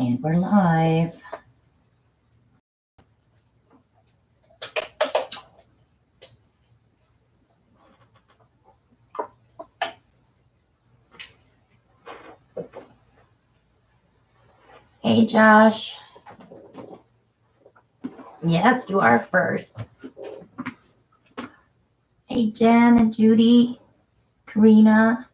And we're live. Hey, Josh. Yes, you are first. Hey, Jen and Judy, Karina.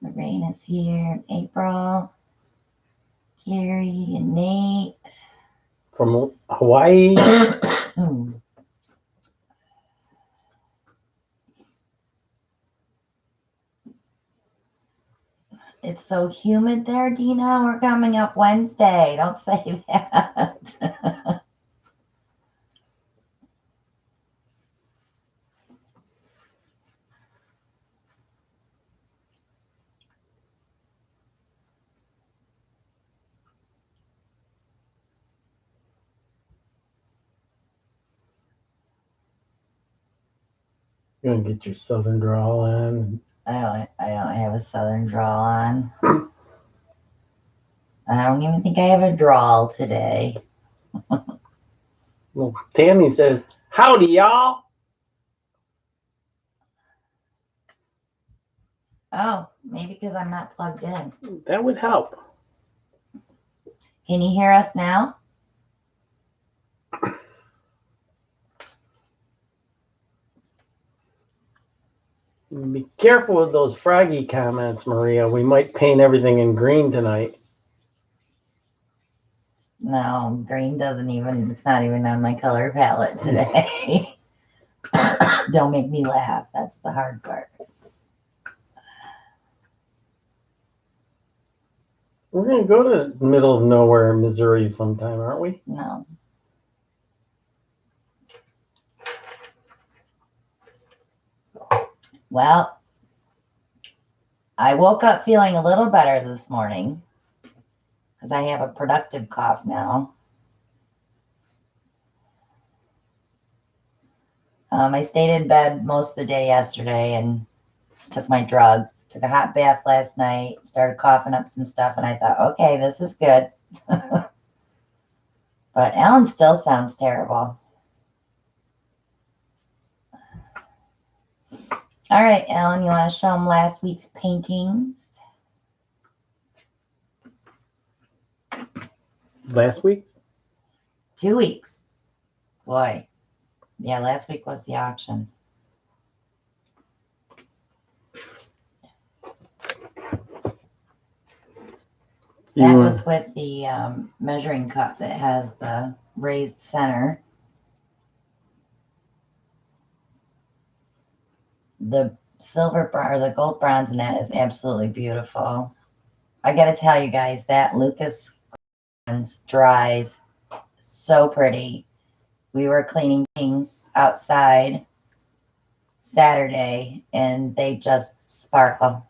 Lorraine is here. April, Carrie, and Nate. From Hawaii. It's so humid there, Dina. We're coming up Wednesday. Don't say that. You want to get your southern drawl on? I don't have a southern drawl on. I don't even think I have a drawl today. Well, Tammy says, "Howdy, y'all." Oh, maybe because I'm not plugged in. That would help. Can you hear us now? Be careful with those froggy comments, Maria. We might paint everything in green tonight. No, green it's not even on my color palette today. Don't make me laugh. That's the hard part. We're going to go to the middle of nowhere, Missouri sometime, aren't we? No. Well, I woke up feeling a little better this morning because I have a productive cough now. I stayed in bed most of the day yesterday and took my drugs, took a hot bath last night, started coughing up some stuff, and I thought, okay, this is good. But Ellen still sounds terrible. All right, Ellen, you want to show them last week's paintings? Last week? 2 weeks. Boy. Yeah, last week was the auction. That was with the measuring cup that has the raised center. The silver or the gold bronze in that is absolutely beautiful. I got to tell you guys, that Lucas dries so pretty. We were cleaning things outside Saturday and they just sparkle.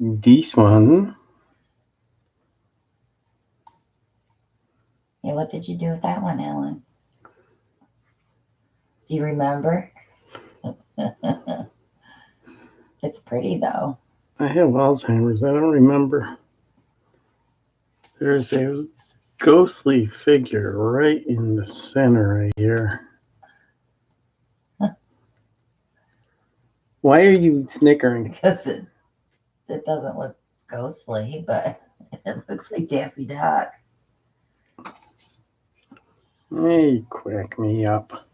This one. Yeah, what did you do with that one, Ellen? Do you remember? It's pretty, though. I have Alzheimer's. I don't remember. There's a ghostly figure right in the center right here. Why are you snickering? Because it doesn't look ghostly, but it looks like Daffy Duck. Hey, crack me up.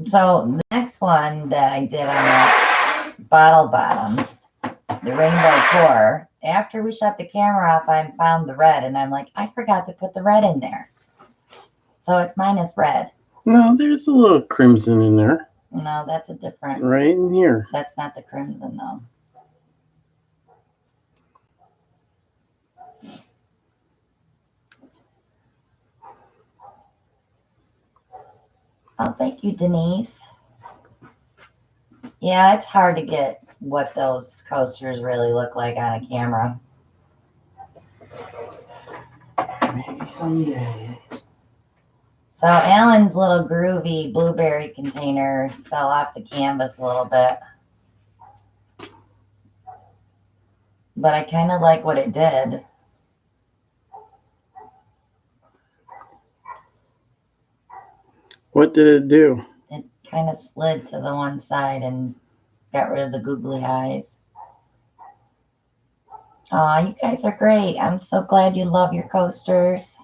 So the next one that I did on the bottle bottom, the rainbow pour, after we shut the camera off, I found the red, and I'm like, I forgot to put the red in there. So it's minus red. No, there's a little crimson in there. No, that's a different. Right in here. That's not the crimson, though. Thank you, Denise. Yeah, it's hard to get what those coasters really look like on a camera. Maybe someday. So Alan's little groovy blueberry container fell off the canvas a little bit. But I kind of like what it did. What did it do? It kind of slid to the one side and got rid of the googly eyes. Aw, you guys are great. I'm so glad you love your coasters.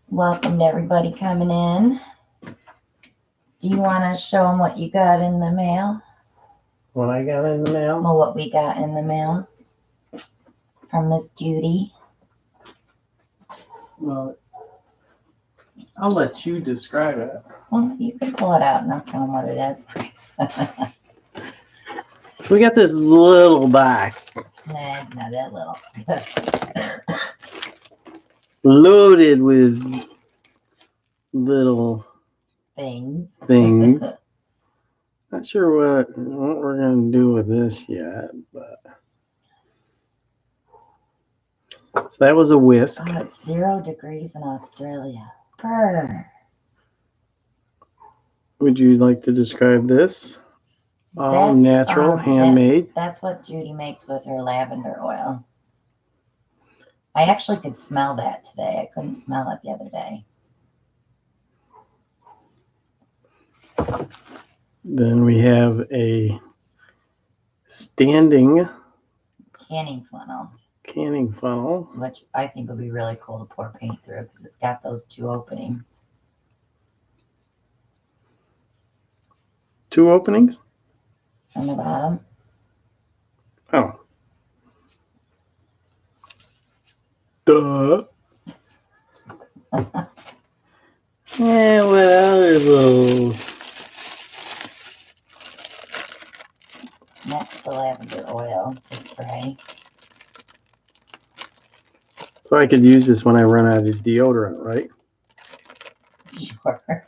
Welcome to everybody coming in. Do you want to show them what you got in the mail? What I got in the mail? Well, what we got in the mail from Miss Judy. Well, I'll let you describe it. Well, you can pull it out and I'll tell them what it is. So we got this little box Nah, not that little. loaded with little Things. Not sure what we're going to do with this yet, but so that was a whisk. Oh, it's 0 degrees in Australia. Brr. Would you like to describe this? All That's, natural, handmade. That's what Judy makes with her lavender oil. I actually could smell that today. I couldn't smell it the other day. Then we have a standing Canning funnel, canning funnel. which I think would be really cool to pour paint through because it's got those 2 openings. 2 openings? On the bottom. Oh. Duh. Yeah, what other little... That's the lavender oil to spray. So I could use this when I run out of deodorant, right? Sure.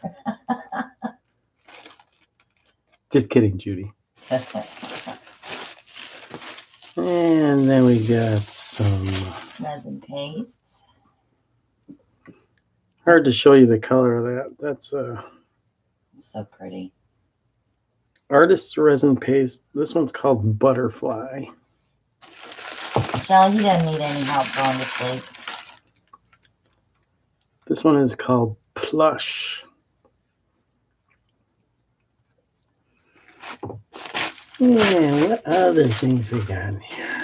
Just kidding, Judy. And then we got some... Resin pastes. Hard to show you the color of that. That's So pretty. artist's resin paste. This one's called Butterfly. Shelley, he doesn't need any help going to sleep. This one is called Plush. Yeah, what other things we got in here?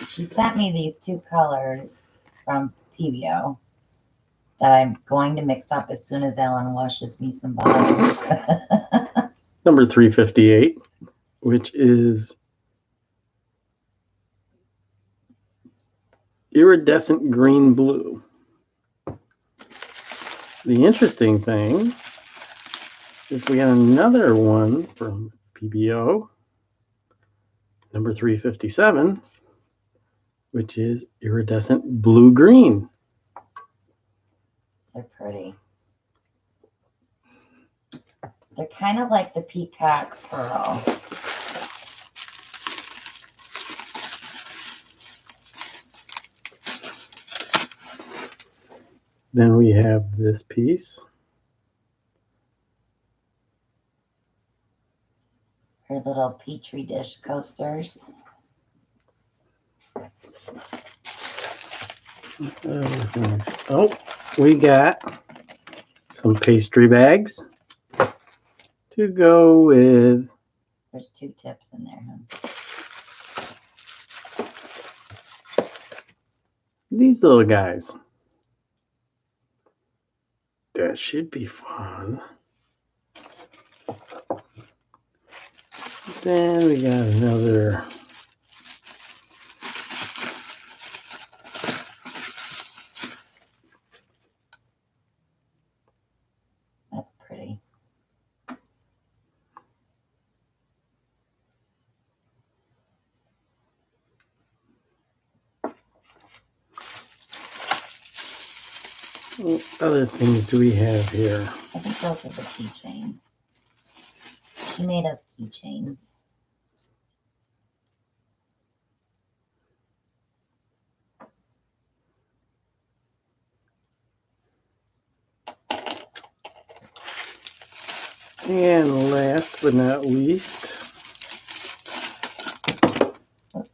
She sent me these 2 colors from PBO that I'm going to mix up as soon as Ellen washes me some bottles. Number 358, which is iridescent green blue. The interesting thing is we got another one from PBO, number 357, which is iridescent blue-green. They're pretty. They're kind of like the peacock pearl. Then we have this piece. Her little petri dish coasters. Oh, we got some pastry bags to go with. There's 2 tips in there, huh? These little guys. That should be fun. Then we got another. That's pretty. What other things do we have here? I think those are the keychains. She made us keychains. And last but not least, Oops.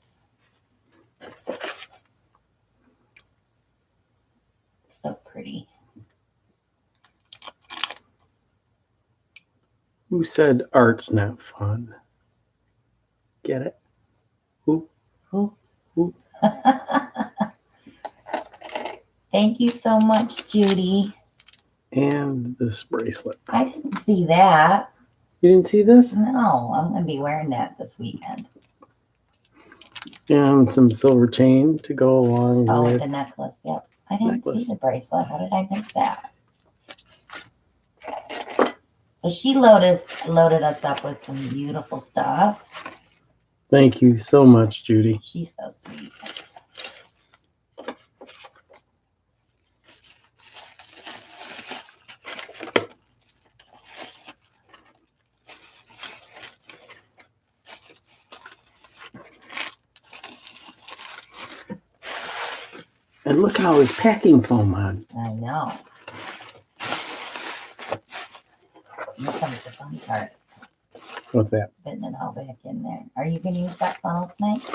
So pretty. who said art's not fun? Get it? Who? Who? Who? Thank you so much, Judy. And this bracelet. I didn't see that. You didn't see this? No, I'm going to be wearing that this weekend. And some silver chain to go along Oh, with the necklace. Yep. I didn't necklace. see the bracelet. How did I miss that? So she loaded us up with some beautiful stuff. Thank you so much, Judy. She's so sweet. And look at all this packing foam on. I know. Here comes the fun part. What's that? Fitting it all back in there. Are you going to use that funnel tonight?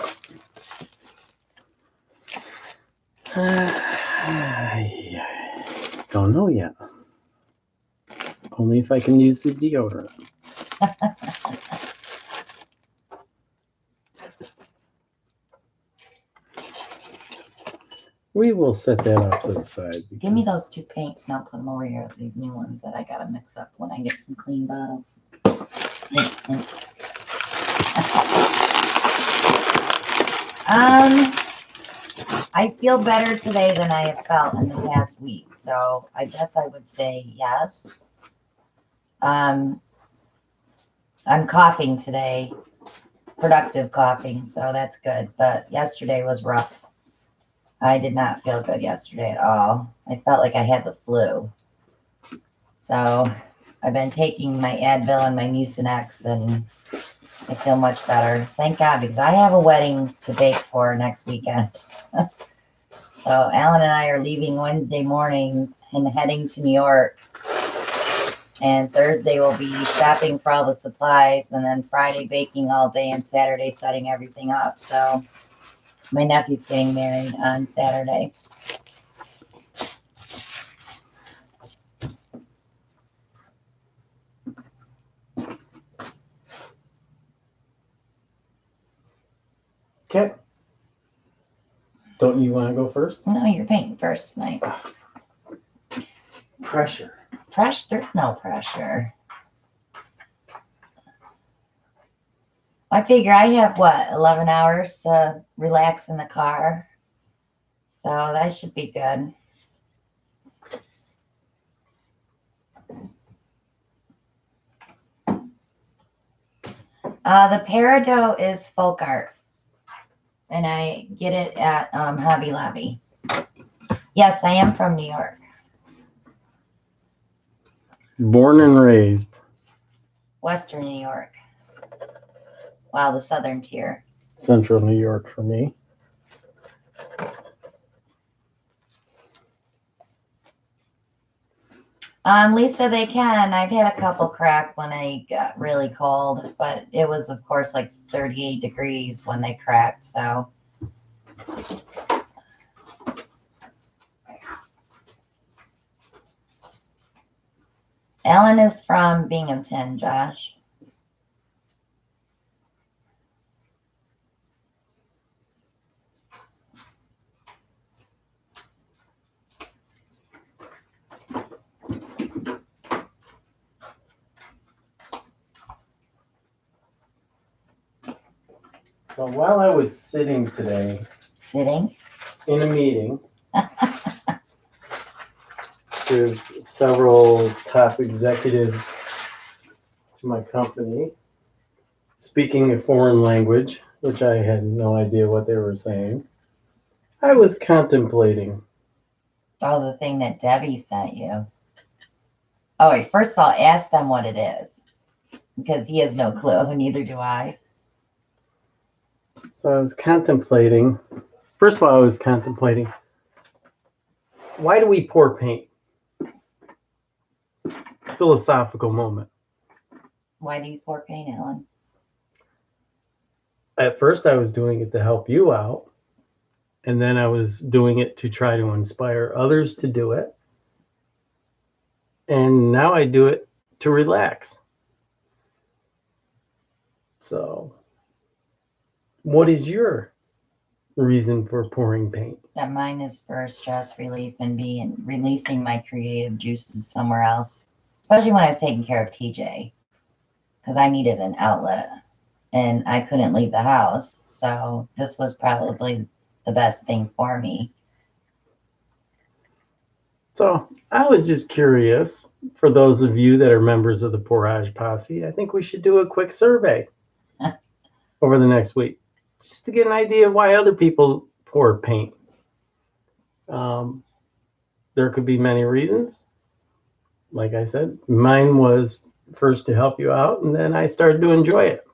Don't know yet. Only if I can use the deodorant. We will set that up to the side. Give me those two paints and I'll put them over here. These new ones that I got to mix up when I get some clean bottles. I feel better today than I have felt in the past week. So I guess I would say yes. I'm coughing today, productive coughing, so that's good. But yesterday was rough. I did not feel good yesterday at all. I felt like I had the flu. So I've been taking my Advil and my Mucinex, and I feel much better. Thank God, because I have a wedding to bake for next weekend. So Alan and I are leaving Wednesday morning and heading to New York. And Thursday we'll be shopping for all the supplies, and then Friday baking all day, and Saturday setting everything up. So my nephew's getting married on Saturday. Okay. Don't you want to go first? No, you're painting first tonight. Pressure. Pressure? There's no pressure. I figure I have, 11 hours to relax in the car. So that should be good. The Peridot is folk art. And I get it at Hobby Lobby. Yes, I am from New York. Born and raised. Western New York. Wow, the southern tier. Central New York for me. Lisa, they can. I've had a couple crack when I got really cold, but it was, of course, like 38 degrees when they cracked, so. Ellen is from Binghamton, Josh. So while I was sitting today Sitting. in a meeting with several top executives to my company, speaking a foreign language, which I had no idea what they were saying, I was contemplating Oh, the thing that Debbie sent you. Oh, wait, first of all, ask them what it is. Because he has no clue, neither do I. So I was contemplating. First of all, I was contemplating, why do we pour paint? Philosophical moment. Why do you pour paint, Ellen? At first, I was doing it to help you out. And then I was doing it to try to inspire others to do it. And now I do it to relax. So, what is your reason for pouring paint? That mine is for stress relief and being releasing my creative juices somewhere else. Especially when I was taking care of TJ. Because I needed an outlet. And I couldn't leave the house. So this was probably the best thing for me. So I was just curious, for those of you that are members of the Pourage Posse, I think we should do a quick survey over the next week, just to get an idea of why other people pour paint. There could be many reasons. Like I said, mine was first to help you out, and then I started to enjoy it.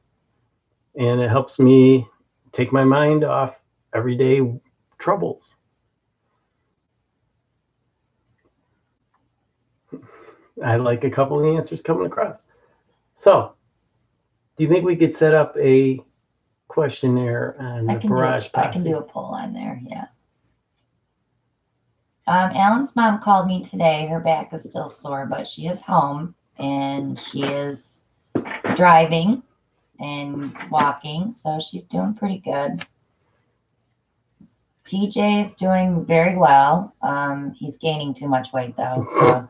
And it helps me take my mind off everyday troubles. I like a couple of the answers coming across. So, do you think we could set up a questionnaire on the Pourage Posse? I can do a poll on there, yeah. Alan's mom called me today. Her back is still sore, but she is home and she is driving and walking, so she's doing pretty good. TJ is doing very well. He's gaining too much weight though. So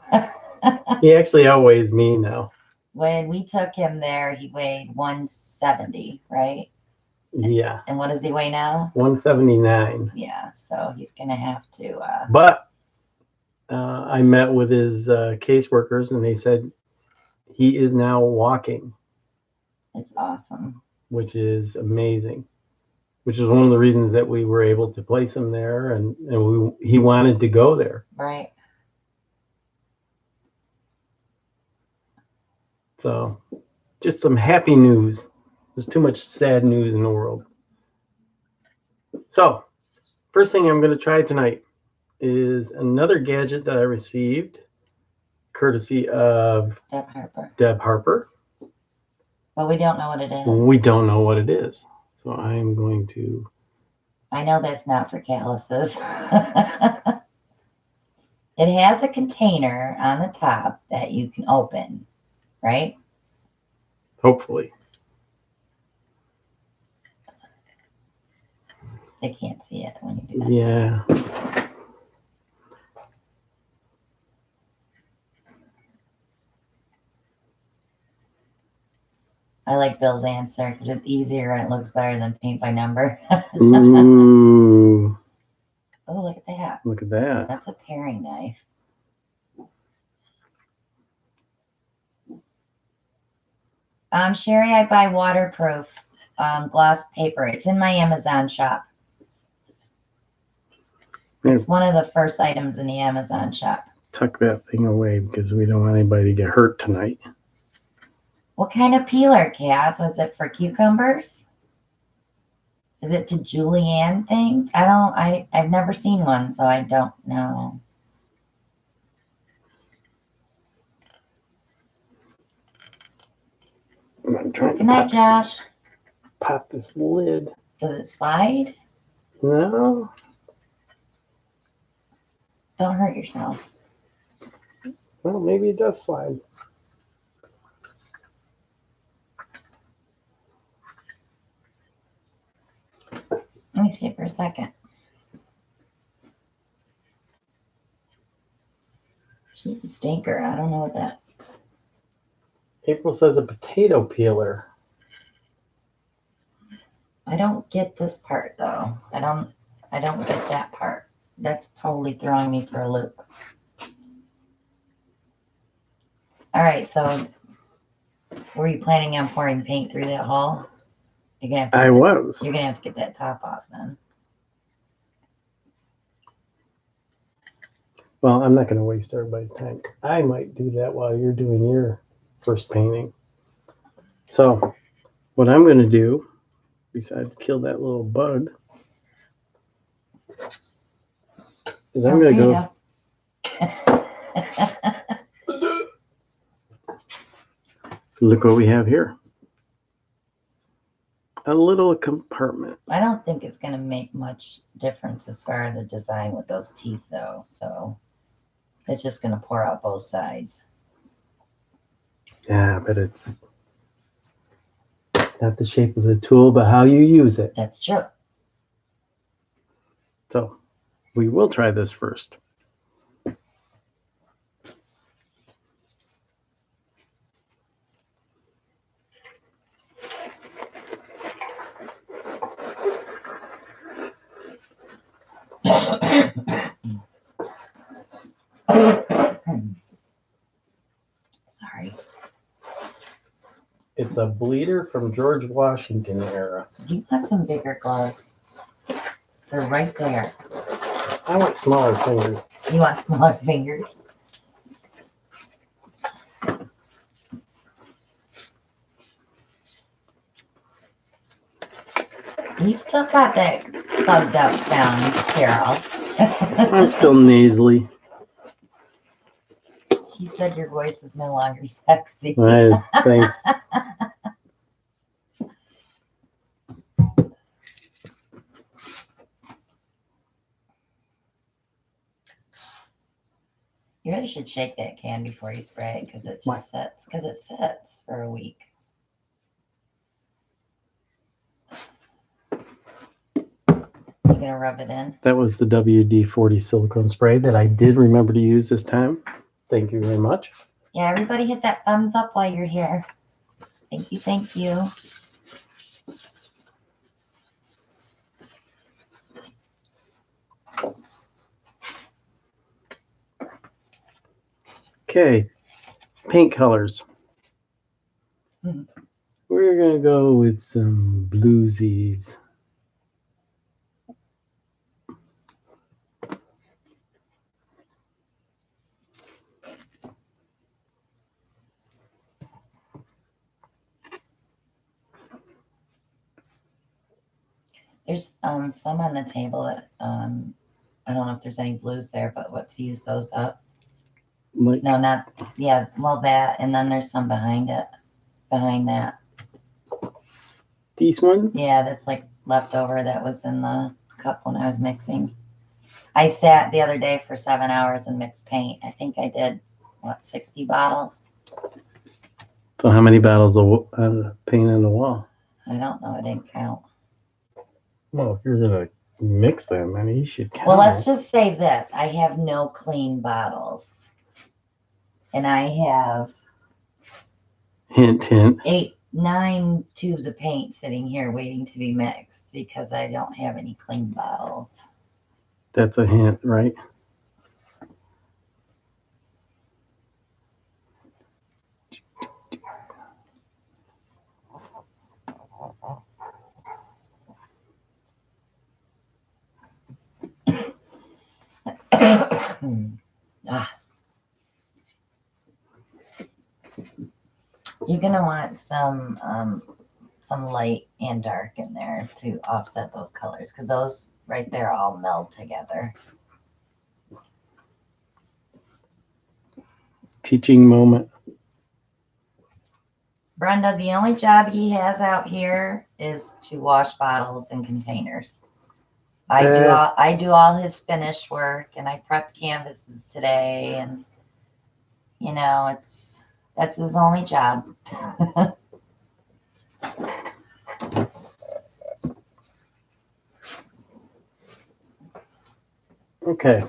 He actually outweighs me now. when we took him there, he weighed 170, right? Yeah. And what does he weigh now? 179. Yeah, so he's gonna have to. But I met with his caseworkers, and they said he is now walking. It's awesome. Which is amazing. Which is one of the reasons that we were able to place him there, and he wanted to go there. Right. So, just some happy news. There's too much sad news in the world. So, first thing I'm going to try tonight is another gadget that I received, courtesy of Deb Harper. But we don't know what it is. We don't know what it is. So I'm going to... I know that's not for calluses. It has a container on the top that you can open, right? Hopefully. They can't see it when you do that. Yeah. I like Bill's answer because it's easier and it looks better than paint by number. Ooh. Oh, look at that. Look at that. That's a paring knife. Sherry, I buy waterproof gloss paper. It's in my Amazon shop. It's one of the first items in the Amazon shop. Tuck that thing away because we don't want anybody to get hurt tonight. What kind of peeler, Kath? Was it for cucumbers? Is it to Julianne thing? I've never seen one, so I don't know. Good night, Josh. Pop this lid. Does it slide? No. Don't hurt yourself. Well, maybe it does slide. Let me see it for a second. She's a stinker. I don't know what that. April says a potato peeler. I don't get this part though. I don't get that part. That's totally throwing me for a loop. All right, so were you planning on pouring paint through that hole? You're gonna have to You're gonna have to get that top off then. Well, I'm not going to waste everybody's time. I might do that while you're doing your first painting. So what I'm going to do, besides kill that little bug, is I'm going to go. Look what we have here. A little compartment. I don't think it's going to make much difference as far as the design with those teeth, though. So it's just going to pour out both sides. Yeah, but it's not the shape of the tool, but how you use it. That's true. So we will try this first. Sorry. It's a bleeder from George Washington era. You want some bigger gloves. They're right there. I want smaller fingers. You want smaller fingers? You still got that plugged up sound, Carol. I'm still nasally. She said your voice is no longer sexy. Thanks. You really should shake that can before you spray it because it just sits. Because it sits for a week. You gonna rub it in? That was the WD-40 silicone spray that I did remember to use this time. Thank you very much. Yeah, everybody hit that thumbs up while you're here. Thank you, thank you. Okay, paint colors. We're gonna go with some bluesies. There's some on the table that I don't know if there's any blues there, but let's use those up. Like, No, not yeah. Well, that and then there's some behind it, behind that. these ones? Yeah, that's like leftover that was in the cup when I was mixing. I sat the other day for 7 hours and mixed paint. I think I did, what, 60 bottles? So how many bottles of paint on the wall? I don't know. I didn't count. Well, if you're gonna mix them, I mean, you should count. Well, let's just say this. I have no clean bottles. And I have Hint, hint. 9 tubes of paint sitting here waiting to be mixed because I don't have any clean bottles. That's a hint, right? Ah. You're gonna want some light and dark in there to offset those colors because those right there all meld together. Teaching moment. Brenda, the only job he has out here is to wash bottles and containers. I do all his finish work and I prepped canvases today and you know that's his only job. Okay.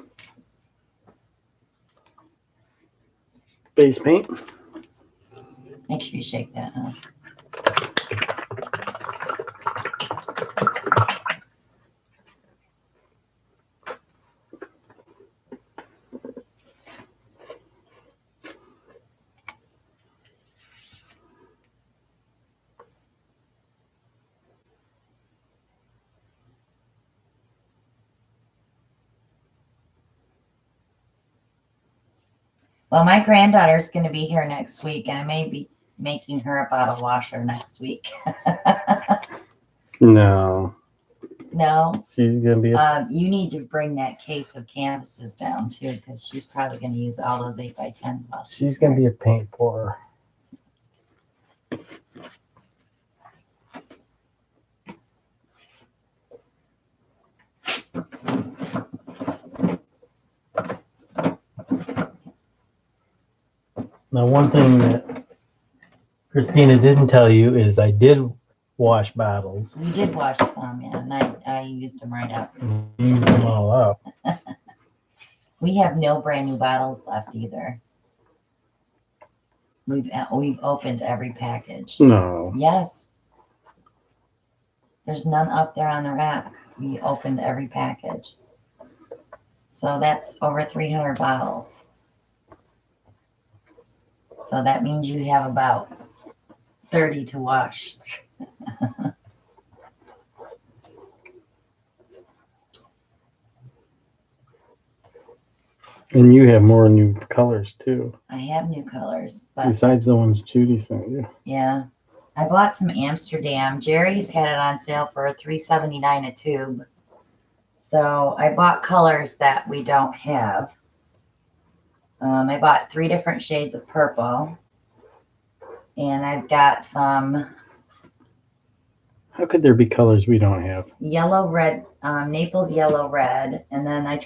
Base paint. Make sure you shake that, huh? Well, my granddaughter's going to be here next week, and I may be making her a bottle washer next week. No, No, she's gonna be. you need to bring that case of canvases down too, because she's probably going to use all those 8x10s while She's gonna be a paint pourer. Now, one thing that Christina didn't tell you is I did wash bottles. You did wash some, yeah, and I used them right up. Used them all up. We have no brand new bottles left either. We've opened every package. No. Yes. There's none up there on the rack. We opened every package. So that's over 300 bottles. So that means you have about 30 to wash. And you have more new colors too. I have new colors, but besides the ones Judy sent you. yeah. I bought some Amsterdam. Jerry's had it on sale for $3.79 a tube. So I bought colors that we don't have. I bought 3 different shades of purple. And I've got some How could there be colors we don't have? yellow red, Naples yellow red. And then I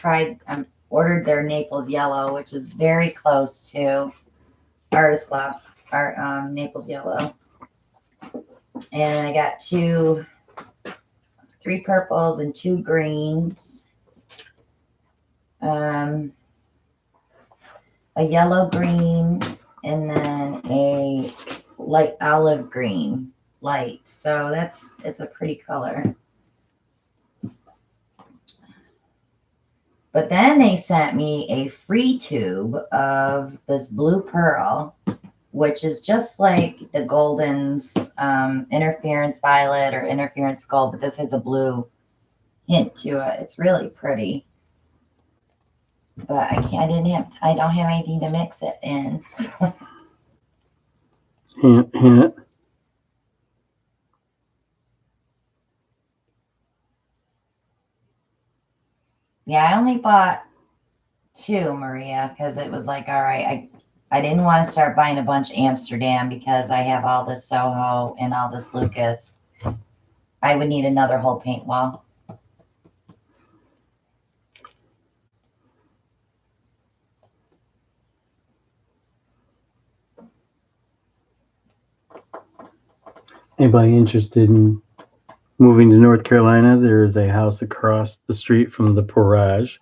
ordered their Naples yellow, which is very close to Artist Loft's Naples yellow. And I got 3 purples and 2 greens. A yellow green and then a light olive green light. So it's a pretty color. But then they sent me a free tube of this blue pearl, which is just like the Golden's interference violet or interference gold, but this has a blue hint to it. It's really pretty. But I don't have anything to mix it in. Hint, hint. Yeah, I only bought 2, Maria, because it was like, all right, I didn't want to start buying a bunch of Amsterdam because I have all this Soho and all this Lucas. I would need another whole paint wall. Anybody interested in moving to North Carolina? There is a house across the street from the Porage.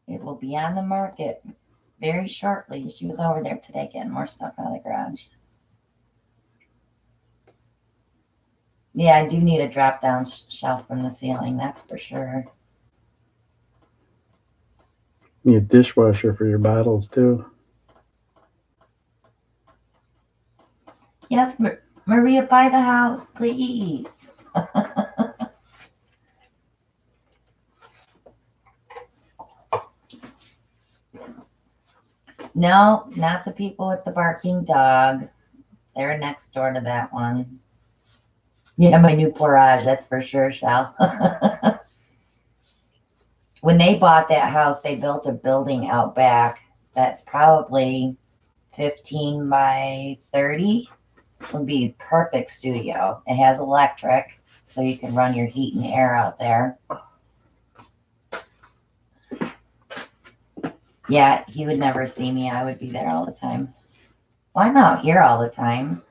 It will be on the market very shortly. She was over there today getting more stuff out of the garage. Yeah, I do need a drop down shelf from the ceiling, that's for sure. You need a dishwasher for your bottles too. Yes, Maria, buy the house, please. No, not the people with the barking dog. They're next door to that one. Yeah, my new Porage, that's for sure, Shell. When they bought that house, they built a building out back that's probably 15 by 30. It would be perfect studio. It has electric, so you can run your heat and air out there. Yeah, he would never see me. I would be there all the time. Well, I'm out here all the time.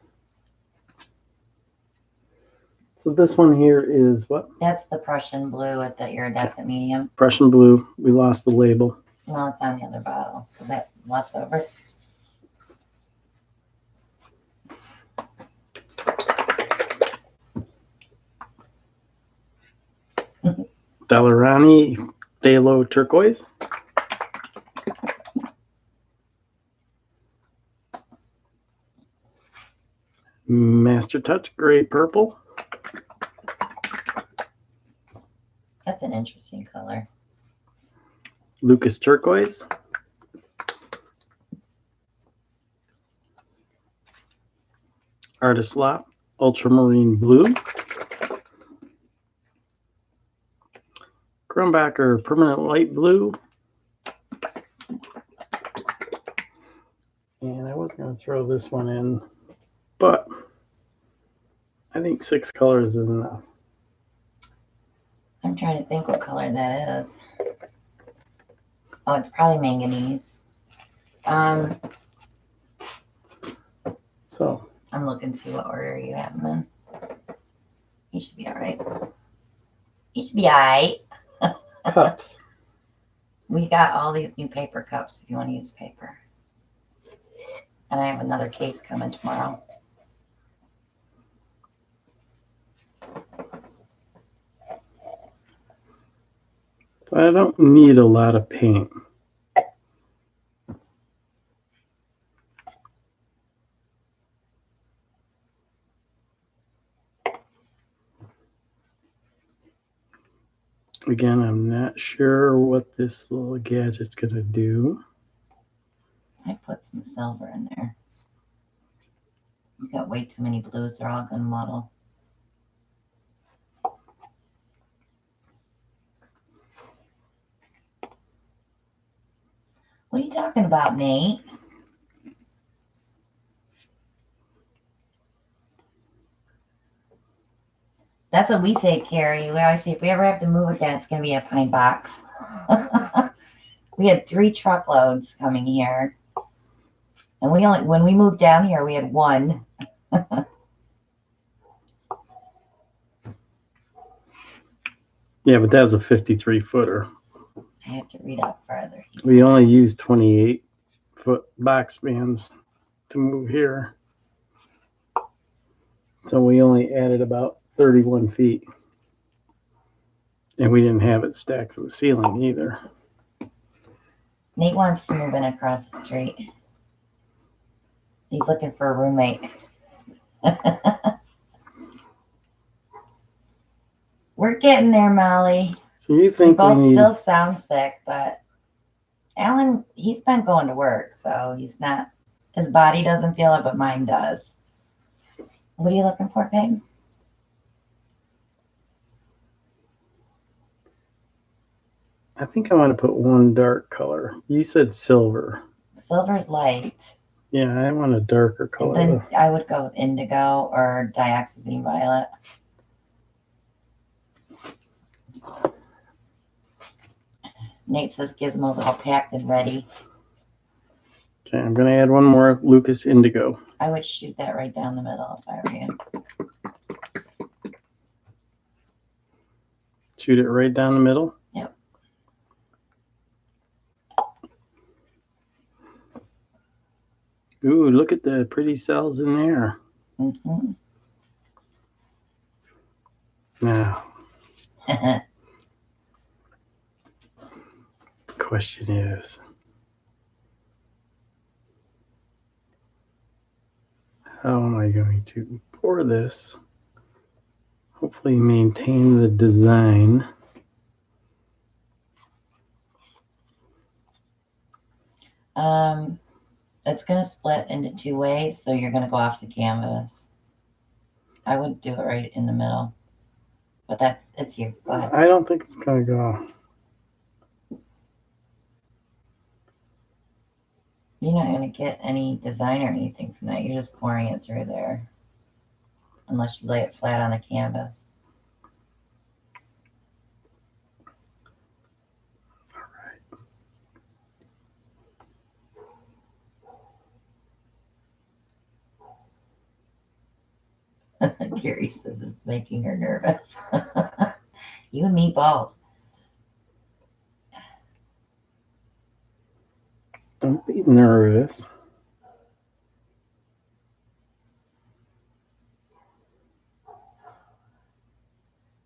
So this one here is what? That's the Prussian blue at the iridescent medium. Prussian blue. We lost the label. No, it's on the other bottle. Is that leftover? Dalarani Phthalo Turquoise. Master Touch Gray Purple. That's an interesting color. Lucas turquoise. Artist Lot ultramarine blue. Grumbacher permanent light blue. And I was going to throw this one in, but I think 6 colors is enough. I'm trying to think what color that is. Oh, it's probably manganese. So I'm looking to see what order you have them in. You should be all right. You should be all right. cups. We got all these new paper cups if you want to use paper. And I have another case coming tomorrow. I don't need a lot of paint. Again, I'm not sure what this little gadget's going to do. I put some silver in there. You got way too many blues. They're all going to muddle. What are you talking about, Nate? That's what we say, Carrie. We always say if we ever have to move again, it's going to be in a pine box. We had 3 truckloads coming here. And when we moved down here, we had 1. Yeah, but that was a 53 footer. I have to read up further. We only used 28-foot box vans to move here. So we only added about 31 feet. And we didn't have it stacked to the ceiling either. Nate wants to move in across the street. He's looking for a roommate. We're getting there, Molly. So you We think we both need... still sound sick, but Alan, he's been going to work, so he's not, his body doesn't feel it, but mine does. What are you looking for, babe? I think I want to put one dark color. You said silver. Silver's light. Yeah, I want a darker color. Then I would go with indigo or dioxazine violet. Nate says Gizmo's all packed and ready. Okay, I'm going to add one more Lucas indigo. I would shoot that right down the middle if I were you. Shoot it right down the middle? Yep. Ooh, look at the pretty cells in there. Mm-hmm. Now, the question is, how am I going to pour this? Hopefully maintain the design. It's going to split into 2 ways, so you're going to go off the canvas. I would do it right in the middle, but it's you. Go ahead. I don't think it's going to go. You're not going to get any design or anything from that. You're just pouring it through there, unless you lay it flat on the canvas. Gary says it's making her nervous. You and me both. Don't be nervous.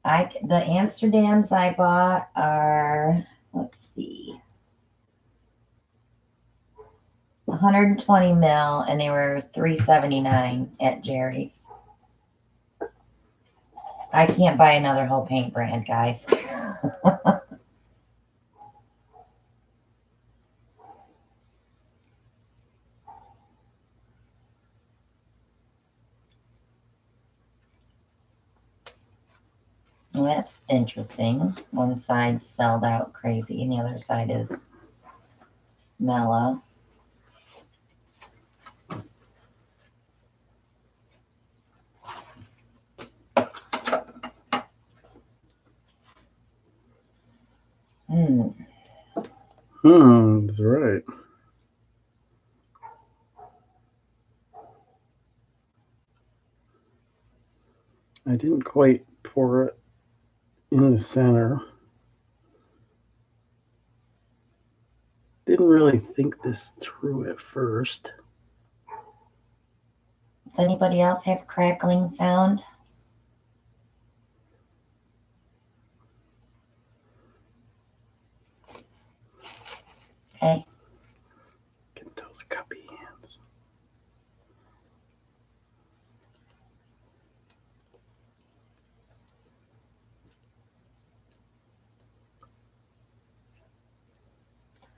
The Amsterdams I bought are, let's see, 120 mil, and they were $3.79 at Jerry's. I can't buy another whole paint brand, guys. Well, that's interesting. One side sold out crazy and the other side is mellow. That's right. I didn't quite pour it in the center. Didn't really think this through at first. Does anybody else have crackling sound? Okay. Get those cuppy hands.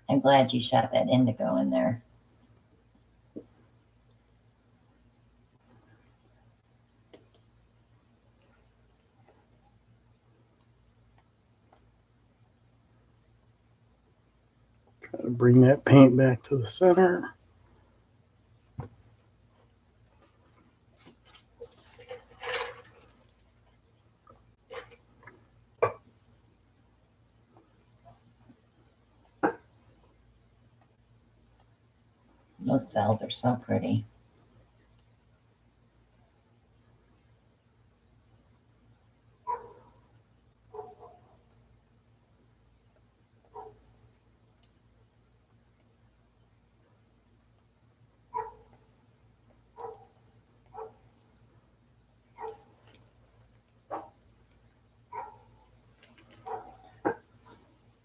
I'm glad you shot that indigo in there. Try to bring that paint back to the center. Those cells are so pretty.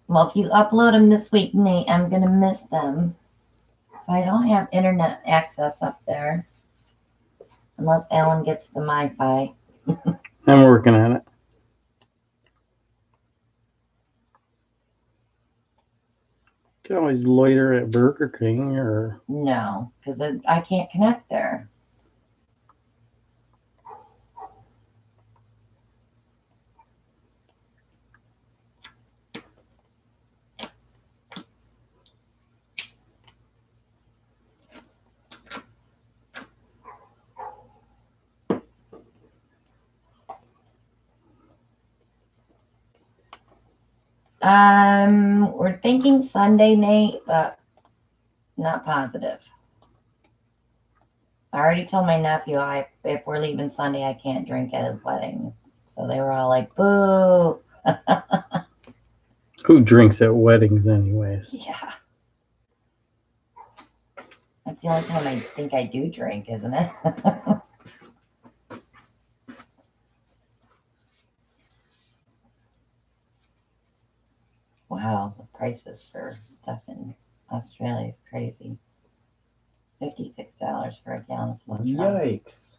Well, if you upload them this week, Nate, I'm going to miss them. I don't have internet access up there. Unless Alan gets the MiFi. I'm working on it. You can always loiter at Burger King or... No, because I can't connect there. We're thinking Sunday, Nate, but not positive. I already told my nephew if we're leaving Sunday, I can't drink at his wedding. So they were all like, boo. Who drinks at weddings anyways? Yeah. That's the only time I think I do drink, isn't it? Wow, the prices for stuff in Australia is crazy. $56 for a gallon of Floetron. Yikes.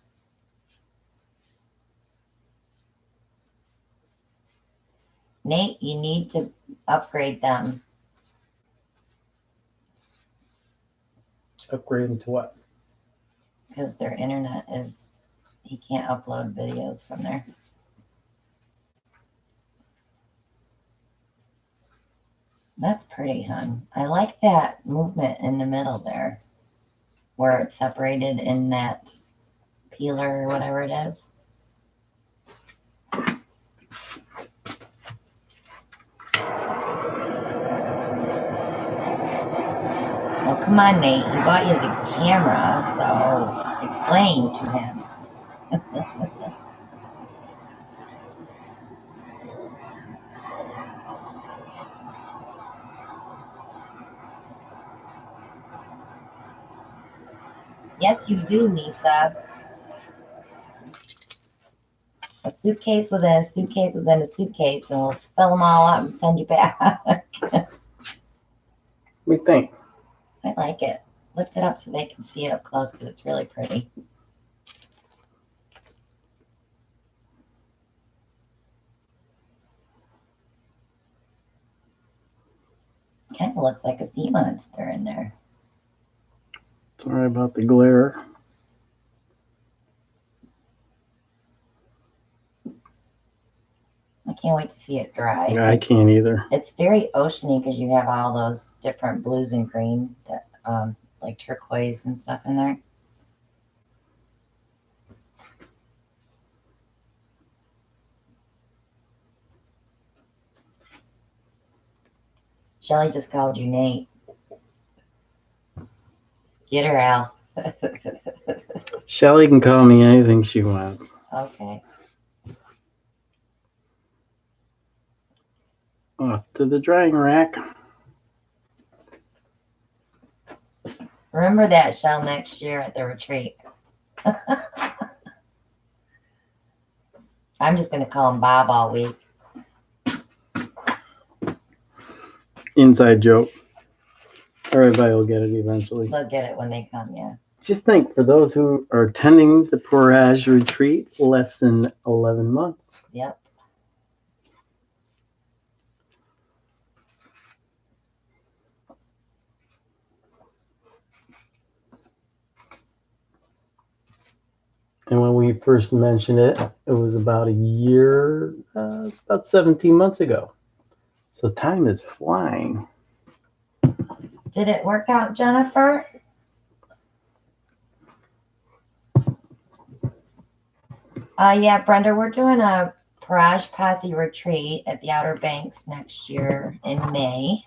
Nate, you need to upgrade them. Upgrade into what? Because their internet is, he can't upload videos from there. That's pretty, hon. I like that movement in the middle there, where it's separated in that peeler or whatever it is. Well, come on, Nate. He bought you the camera, so explain to him. Yes, you do, Nisa. A suitcase within a suitcase within a suitcase, and we'll fill them all up and send you back. What do you think? I like it. Lift it up so they can see it up close because it's really pretty. of looks like a sea monster in there. Sorry about the glare. I can't wait to see it dry. Yeah, I can't either. It's very oceany because you have all those different blues and green, that, like turquoise and stuff in there. Shelly just called you Nate. Get her, Al. Shelly can call me anything she wants. Okay. Off to the drying rack. Remember that, Shell, next year at the retreat. I'm just going to call him Bob all week. Inside joke. Everybody will get it eventually. They'll get it when they come, yeah. Just think, for those who are attending the Porage retreat, less than 11 months. Yep. And when we first mentioned it, it was about a year, about 17 months ago. So time is flying. Did it work out, Jennifer? Yeah, Brenda, we're doing a Porage Posse retreat at the Outer Banks next year in May.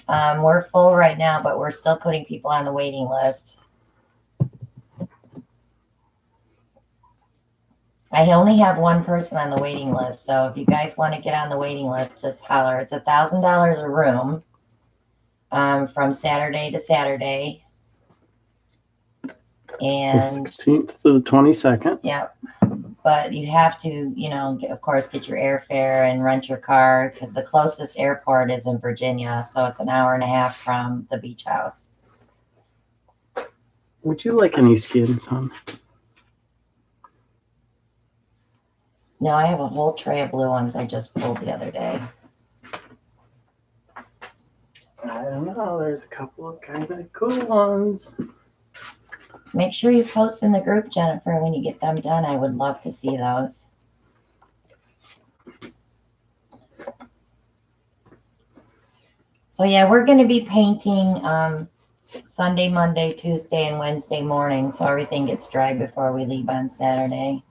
We're full right now, but we're still putting people on the waiting list. I only have one person on the waiting list, so if you guys want to get on the waiting list, just holler. It's $1,000 a room from Saturday to Saturday. And The 16th to the 22nd. Yep. But you have to, you know, of course, get your airfare and rent your car because the closest airport is in Virginia. So it's an hour and a half from the beach house. Would you like any skins, hon? No, I have a whole tray of blue ones I just pulled the other day. I don't know. There's a couple of kind of cool ones. Make sure you post in the group, Jennifer, when you get them done. I would love to see those. So yeah, we're going to be painting Sunday, Monday, Tuesday, and Wednesday morning, so everything gets dry before we leave on Saturday.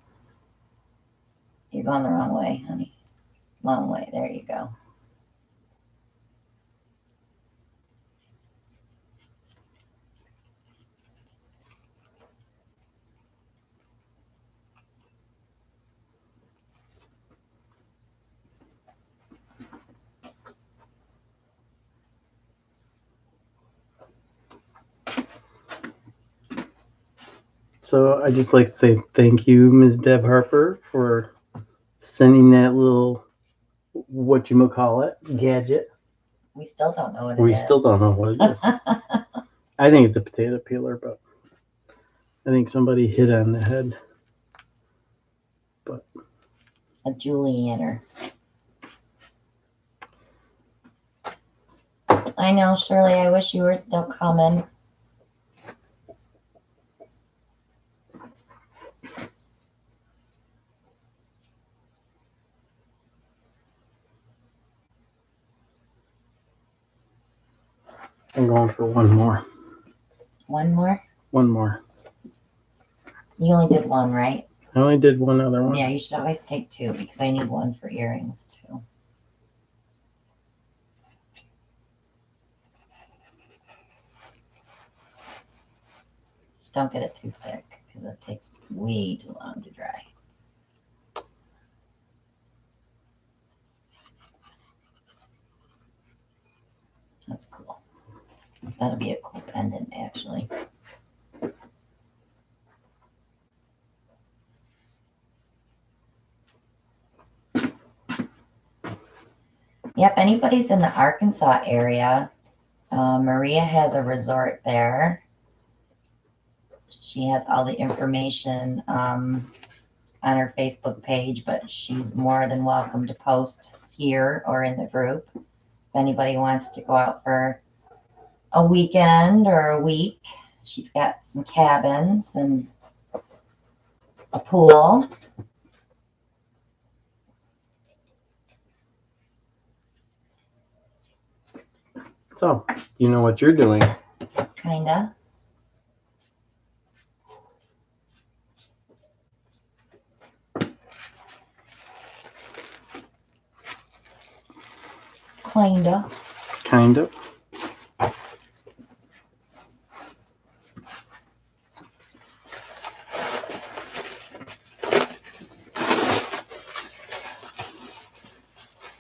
You're going the wrong way, honey. Long way. There you go. So I just like to say thank you, Ms. Deb Harper, for sending that little, whatchamacallit, gadget. We still don't know what it is. We still don't know what it is. I think it's a potato peeler, but I think somebody hit on the head. But A julienner. I know, Shirley. I wish you were still coming. I'm going for one more. One more? One more. You only did one, right? I only did one other one. Yeah, you should always take two because I need one for earrings too. Just don't get it too thick because it takes way too long to dry. That's cool. That'll be a cool pendant, actually. Yep, anybody's in the Arkansas area, Maria has a resort there. She has all the information on her Facebook page, but she's more than welcome to post here or in the group anybody wants to go out for a weekend or a week. She's got some cabins and a pool. So, do you know what you're doing? Kinda. Kinda. Kind of.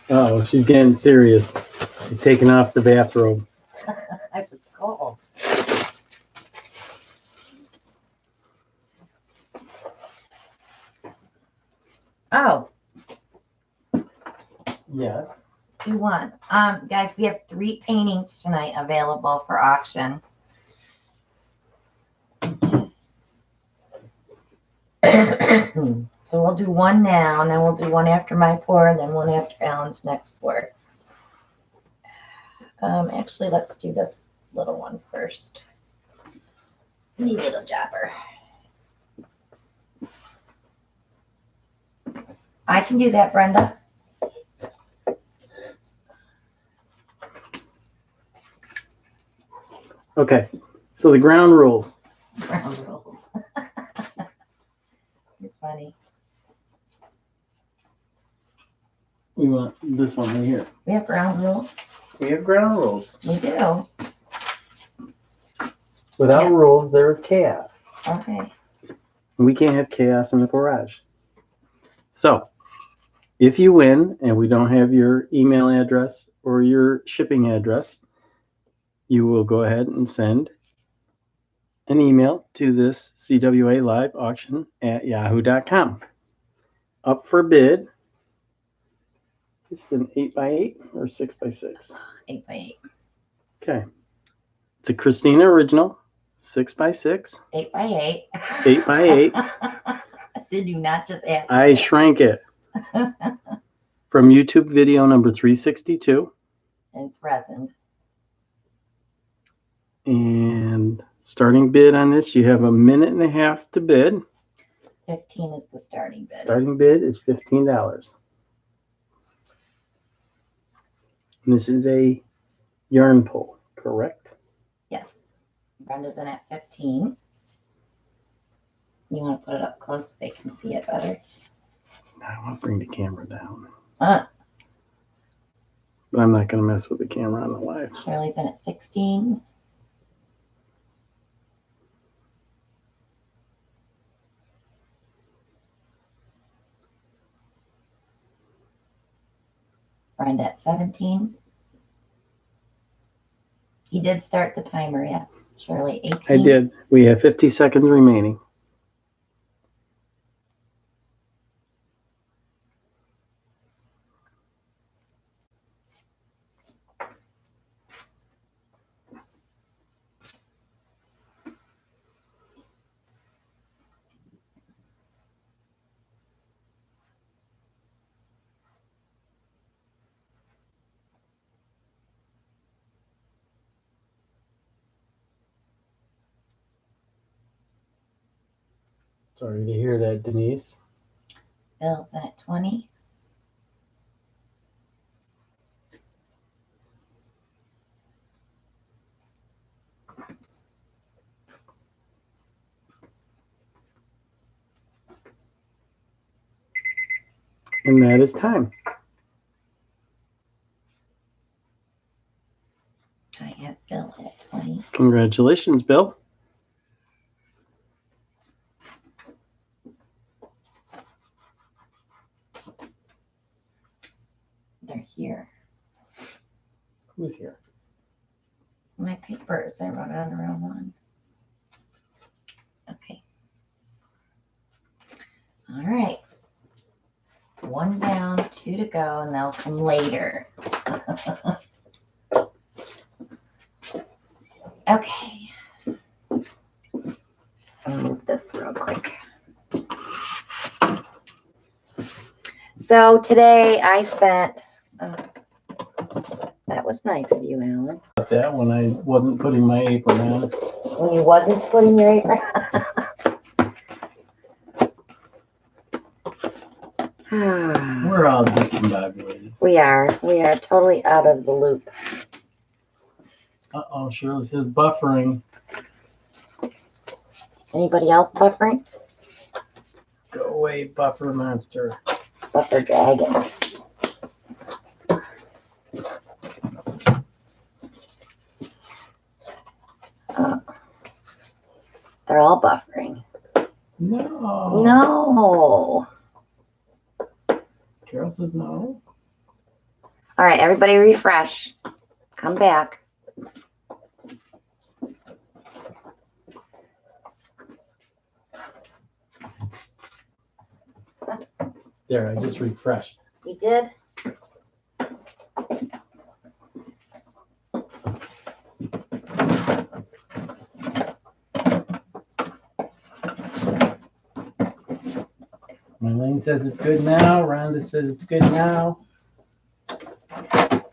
Oh, she's getting serious. She's taking off the bathrobe. I was cold. Oh, Yes. do one. Guys, we have 3 paintings tonight available for auction. So we'll do one now, and then we'll do one after my pour, and then one after Alan's next pour. Actually, let's do this little one first. Neat little jobber. I can do that, Brenda. Okay. So the ground rules. Ground rules. You're funny. We want this one right here. We have ground rules. We have ground rules. We do. Without Yes. rules, there is chaos. Okay. We can't have chaos in the garage. So, if you win and we don't have your email address or your shipping address, you will go ahead and send an email to this CWA live auction at yahoo.com. Up for bid. Is this an 8x8 or 6x6? 8x8. Okay. It's a Christina original, 6x6. 8x8. 8x8. I said do not just ask. I shrank it. From YouTube video number 362. It's resin. And starting bid on this, you have a minute and a half to bid. 15 is the starting bid. Starting bid is $15. And this is a yarn pull, correct? Yes. Brenda's in at 15. You want to put it up close so they can see it better? I want to bring the camera down. Uh, But I'm not going to mess with the camera on the live. Shirley's in at 16. Brenda at 17. He did start the timer, yes. Shirley, 18. I did. We have 50 seconds remaining. Sorry to hear that, Denise. Bill's in at 20. And that is time. I have Bill at 20. Congratulations, Bill. They're here. Who's here? My papers, I wrote it on the wrong one. Okay. All right. 1 down, 2 to go, and they'll come later. Okay. I'll move this real quick. So today I spent, that was nice of you, Alan. That when I wasn't putting my apron on. When you wasn't putting your apron on. We're all discombobulated. We are totally out of the loop. Uh-oh, Shirley says buffering. Anybody else buffering? Go away, buffer monster. Buffer dragons. They're all buffering. No. No. Carol says no. All right, everybody refresh. Come back. There, I just refreshed. You did? Marlene says it's good now. Rhonda says it's good now.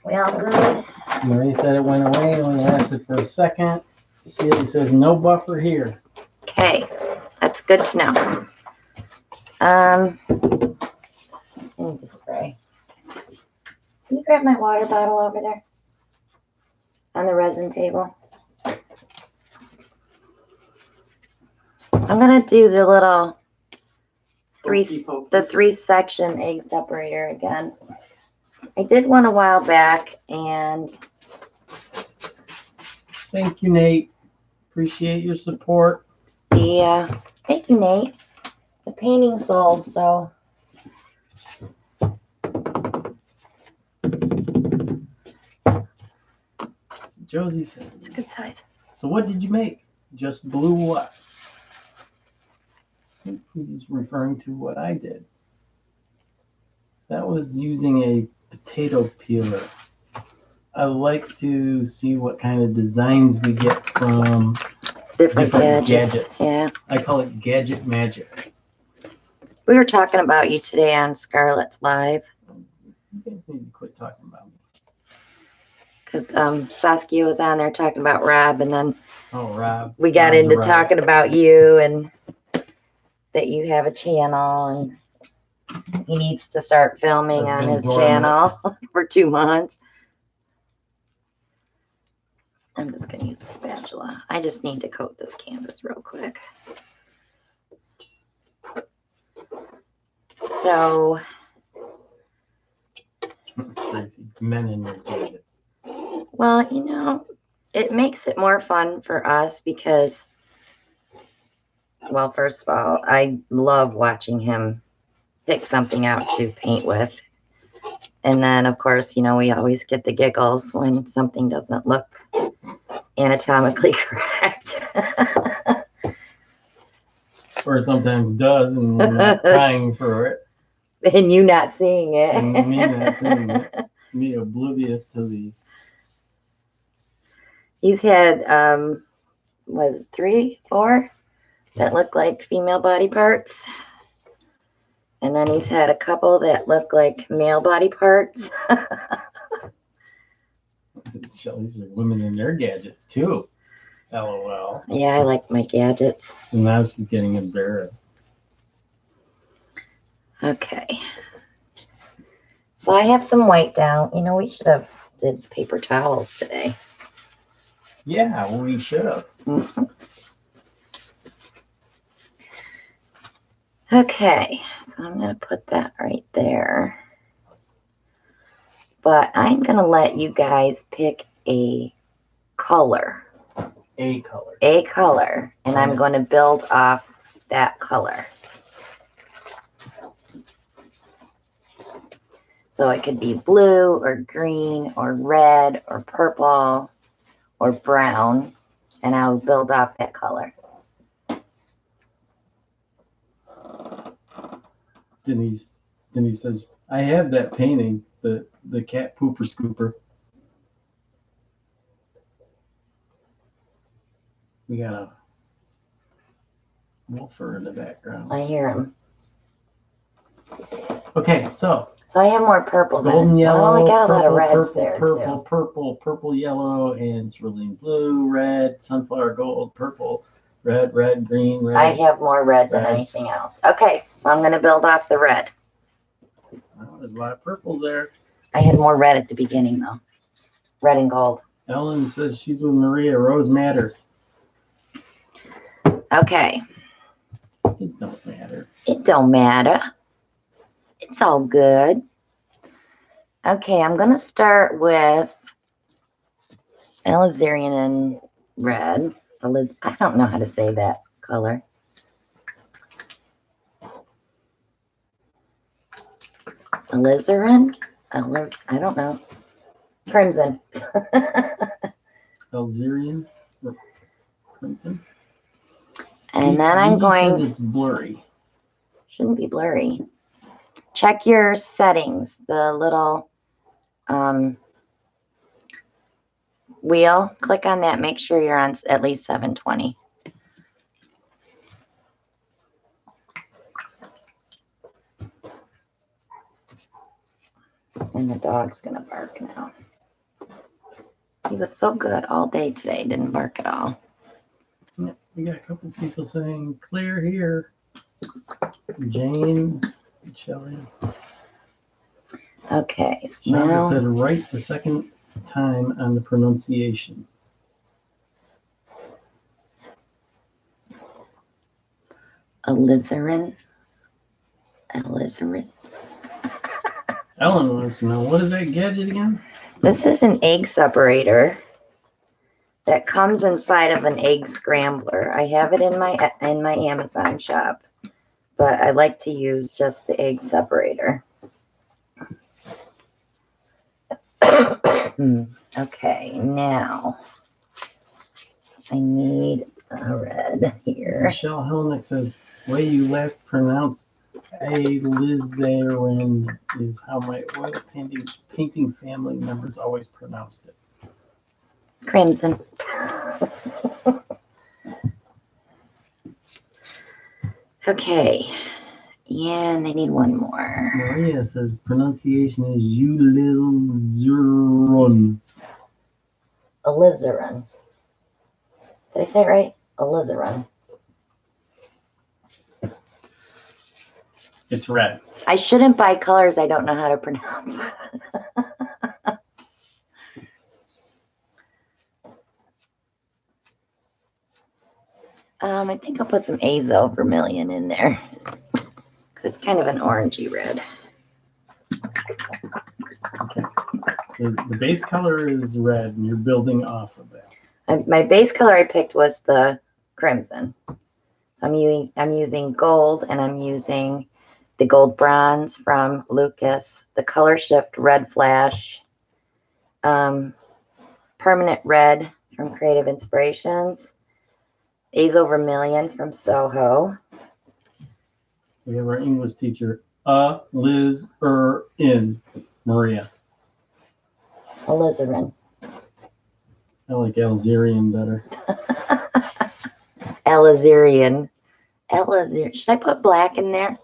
We all good? Marie said it went away, it only lasted for a second. Cecilia says no buffer here. Okay, that's good to know. I need to spray. Can you grab my water bottle over there? On the resin table. I'm gonna do the little three section egg separator again. I did one a while back and Thank you, Nate. Appreciate your support. thank you, Nate. The painting sold, so Josie said. it's a good size. So what did you make? Just blue what? I think he's referring to what I did. That was using a potato peeler. I like to see what kind of designs we get from Different gadgets. gadgets. Yeah. I call it gadget magic. We were talking about you today on Scarlett's Live You guys need to quit talking about me. because Saskia was on there talking about Rob, and then Oh, Rob. we got Rob's into a Rob. talking about you and that you have a channel and he needs to start filming That's on been his dormant. channel for 2 months. I'm just going to use a spatula. I just need to coat this canvas real quick. So, Crazy men in their gadgets. well, you know, it makes it more fun for us because, well, first of all, I love watching him pick something out to paint with. And then, of course, you know, we always get the giggles when something doesn't look anatomically correct. Or sometimes does, and we're not crying for it. And you not seeing it. And me not seeing it. Me oblivious to the. He's had, was it 3, 4 that look like female body parts? And then he's had a couple that look like male body parts. Shelly's like women in their gadgets too. LOL. Yeah, I like my gadgets. And now she's getting embarrassed. Okay. So I have some white down. You know, we should have did paper towels today. Yeah, well, we should have. Mhm. Okay, so I'm going to put that right there. But I'm going to let you guys pick a color. A color. A color. And I'm going to build off that color. So it could be blue or green or red or purple or brown. And I'll build off that color. Denise says, I have that painting, the cat pooper scooper. We got a woofer in the background. I hear him. Okay, so So I have more purple golden than. yellow, Well, I got a lot of purple, reds purple, there purple, too. purple, purple, yellow, and cerulean blue, red, sunflower gold, purple, red, red, green, red. I have more red than anything else. Okay, so I'm going to build off the red. Oh, there's a lot of purple there. I had more red at the beginning though. Red and gold. Ellen says she's with Maria. Rose matter. Okay. It don't matter. It don't matter. It's all good. Okay, I'm going to start with alizarin and red. I don't know how to say that color. Alizarin? I don't know. Crimson. Algerian. Crimson. And then I'm going. Says it's blurry. Shouldn't be blurry. Check your settings. The little wheel. Click on that. Make sure you're on at least 720. And the dog's gonna bark now. He was so good all day today. Didn't bark at all. Yeah, we got a couple people saying clear here. Jane, Shelley. Okay, so Shonda now said right the second time on the pronunciation. alizarin. Ellen wants to know, what is that gadget again? This is an egg separator that comes inside of an egg scrambler. I have it in my Amazon shop, but I like to use just the egg separator. Okay, now I need a red here. Michelle Helnick says, way you last pronounced alizarin is how my oil painting family members always pronounced it. Crimson. Okay, and I need one more. Maria says pronunciation is alizarin. Alizarin. Did I say it right? Alizarin. It's red. I shouldn't buy colors I don't know how to pronounce. I think I'll put some Azo Vermilion in there. It's kind of an orangey red. Okay. So the base color is red, and you're building off of that. My base color I picked was the crimson. So I'm using gold, and I'm using the gold bronze from Lucas, the Color Shift Red Flash, Permanent Red from Creative Inspirations, Azo Vermilion from Soho. We have our English teacher, Liz in Maria. Alizarin. I like Algerian better. Alizarian. Should I put black in there?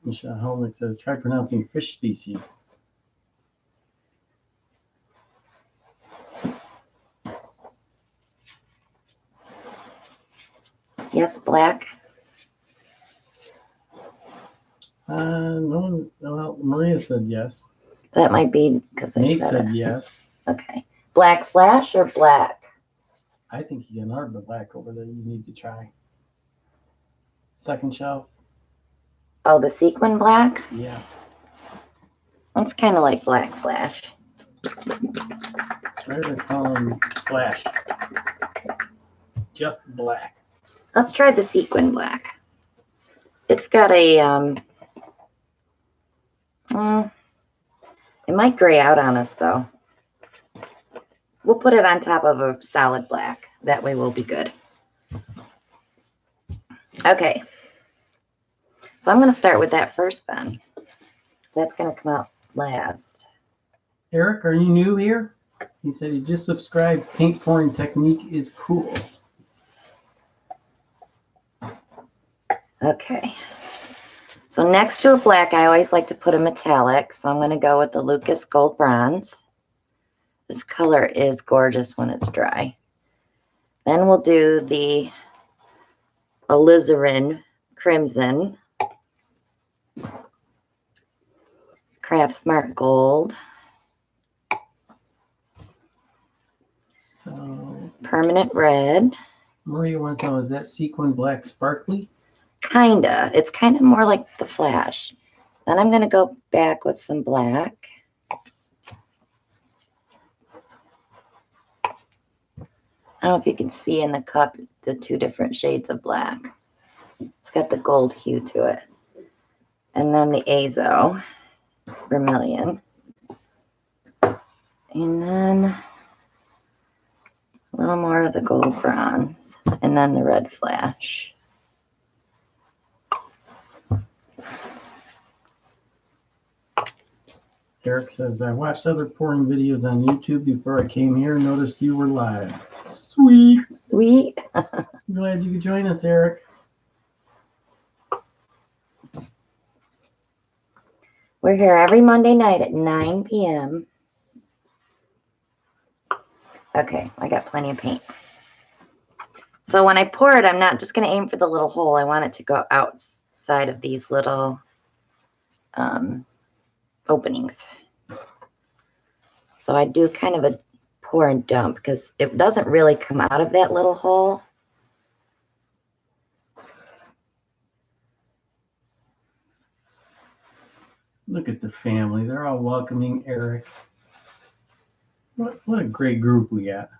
Michelle Helmick says, try pronouncing fish species. Yes, black. No one, well, Maria said yes. That might be because I Nate said said it. yes. Okay. Black flash or black? I think you can art the black over there. You need to try. Second shelf. Oh, the sequin black? Yeah. That's kind of like black flash. Try to call him flash. Just black. Let's try the sequin black. It's got a, it might gray out on us though. We'll put it on top of a solid black. That way we'll be good. Okay. So I'm going to start with that first then. That's going to come out last. Eric, are you new here? He said he just subscribed. Paint pouring technique is cool. Okay. So next to a black, I always like to put a metallic. So I'm going to go with the Lucas Gold Bronze. This color is gorgeous when it's dry. Then we'll do the alizarin crimson, Craft Smart Gold, So permanent red. Maria wants to know, is that sequin black sparkly? Kinda. It's kind of more like the Flash. Then I'm going to go back with some black. I don't know if you can see in the cup the two different shades of black. It's got the gold hue to it. And then the Azo vermilion. And then a little more of the gold bronze. And then the red flash. Eric says, I watched other pouring videos on YouTube before I came here and noticed you were live. Sweet. Sweet. Glad you could join us, Eric. We're here every Monday night at 9 p.m. Okay, I got plenty of paint. So when I pour it, I'm not just going to aim for the little hole. I want it to go outside of these little openings. So I do kind of a pour and dump because it doesn't really come out of that little hole. Look at the family. They're all welcoming Eric. What a great group we got.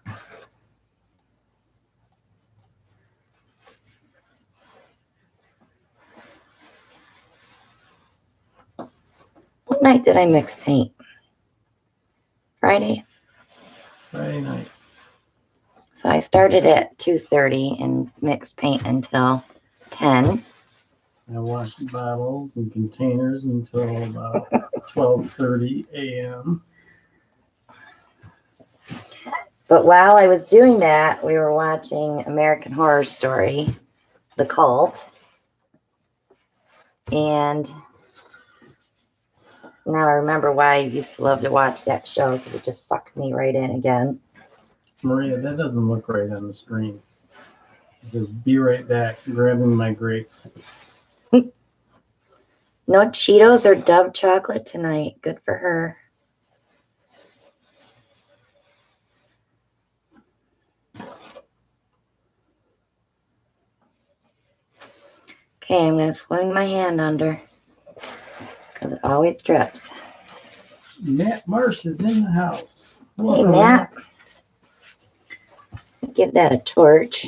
What night did I mix paint? Friday? Friday night. So I started at 2:30 and mixed paint until 10. I washed bottles and containers until about 12:30 a.m. But while I was doing that, we were watching American Horror Story, The Cult. And now I remember why I used to love to watch that show, because it just sucked me right in again. Maria, that doesn't look right on the screen. It says, be right back, grabbing my grapes. No Cheetos or Dove chocolate tonight. Good for her. Okay, I'm going to swing my hand under because it always drips. Matt Marsh is in the house. Hey, Matt. Give that a torch.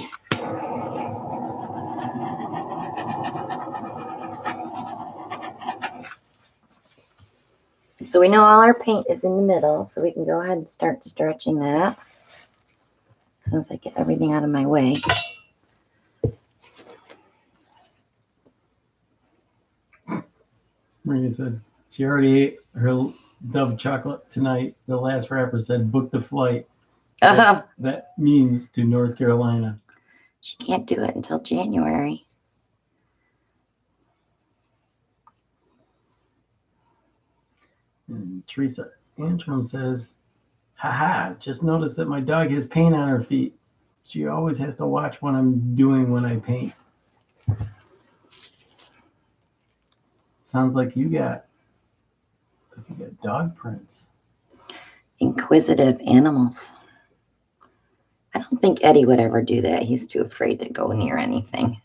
So we know all our paint is in the middle, so we can go ahead and start stretching that. Once I get everything out of my way. Maria says she already ate her Dove chocolate tonight. The last rapper said, book the flight. That means to North Carolina. She can't do it until January. And Teresa Antrim says, haha, just noticed that my dog has paint on her feet. She always has to watch what I'm doing when I paint. Sounds like you got dog prints. Inquisitive animals. I don't think Eddie would ever do that. He's too afraid to go near anything.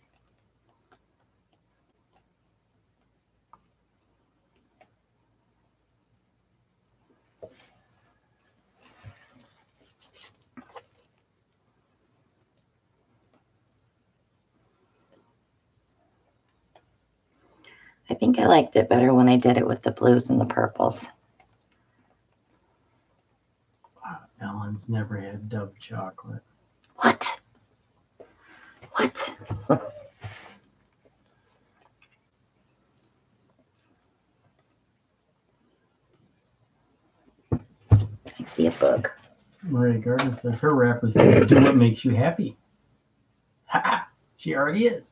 I think I liked it better when I did it with the blues and the purples. Wow, Ellen's never had Dove chocolate. What? What? I see a bug. Maria Gardner says her rapper says, do what makes you happy. Ha! She already is.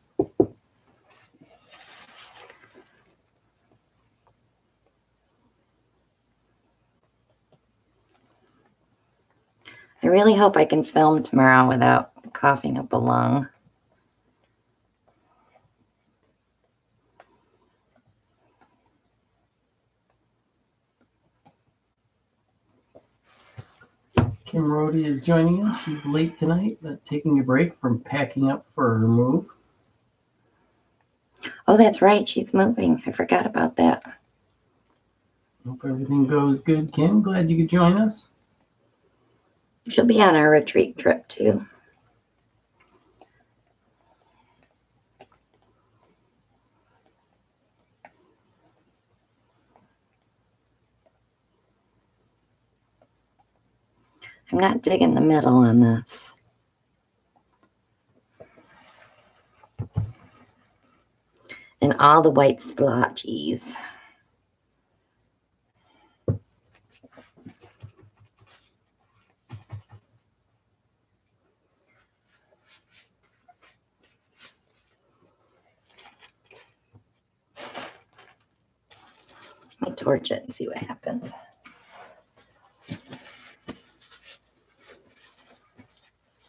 I really hope I can film tomorrow without coughing up a lung. Kim Rhodey is joining us. She's late tonight, but taking a break from packing up for her move. Oh, that's right. She's moving. I forgot about that. Hope everything goes good, Kim. Glad you could join us. She'll be on our retreat trip too. I'm not digging the middle on this. And all the white splotchies. Let me torch it and see what happens.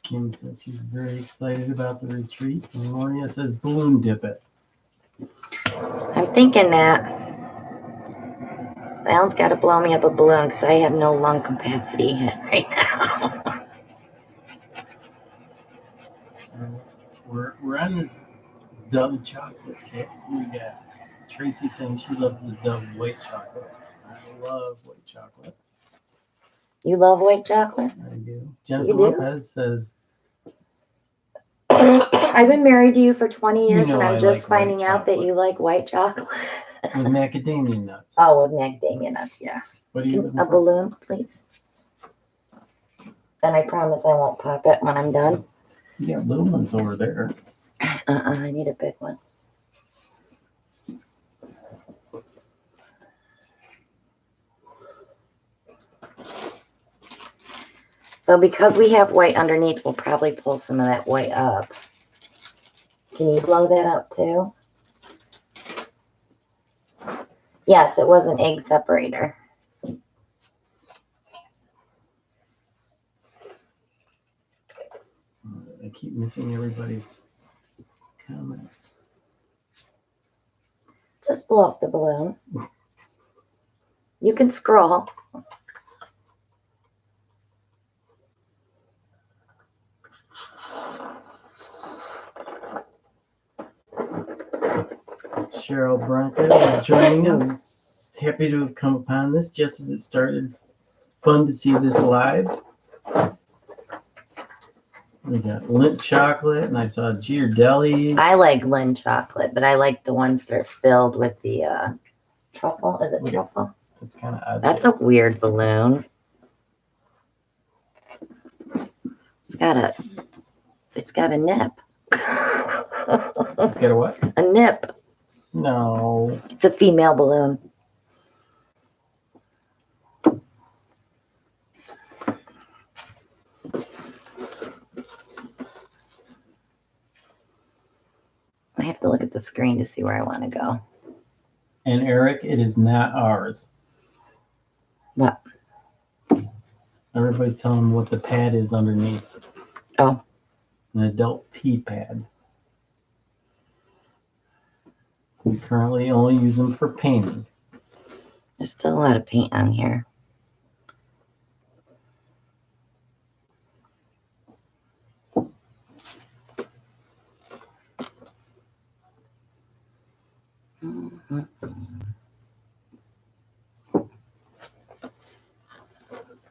Kim says she's very excited about the retreat. And Maria says balloon dip it. I'm thinking that Alan's got to blow me up a balloon because I have no lung capacity right now. We're on this Dove chocolate cake. We got Tracy saying she loves the Dove white chocolate. I love white chocolate. You love white chocolate? I do. Jennifer You do? Lopez says, I've been married to you for 20 years You know and I'm I just like white finding out that chocolate. you like white chocolate. with macadamia nuts. Oh, with macadamia nuts, yeah. What are you looking A for? balloon, please. And I promise I won't pop it when I'm done. You got little ones over there. I need a big one. So because we have white underneath, we'll probably pull some of that white up. Can you blow that up too? Yes, it was an egg separator. I keep missing everybody's comments. Just blow up the balloon. You can scroll. Cheryl Bronco is joining us. Happy to have come upon this just as it started. Fun to see this live. We got Lindt chocolate, and I saw Ghirardelli. I like Lindt chocolate, but I like the ones that are filled with the truffle. Is it truffle? It's kind of odd. That's a weird balloon. It's got a nip. It's got a what? A nip. No. It's a female balloon. I have to look at the screen to see where I want to go. And Eric, it is not ours. What? Everybody's telling them what the pad is underneath. Oh. An adult pee pad. We currently only use them for painting. There's still a lot of paint on here.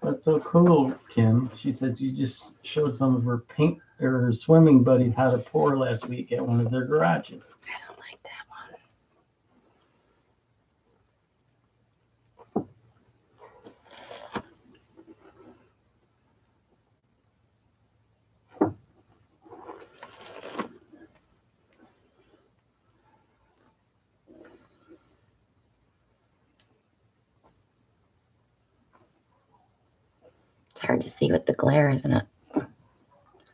That's so cool, Kim. She said you just showed some of her paint or her swimming buddies how to pour last week at one of their garages. I don't like that one. It's hard to see with the glare, isn't it?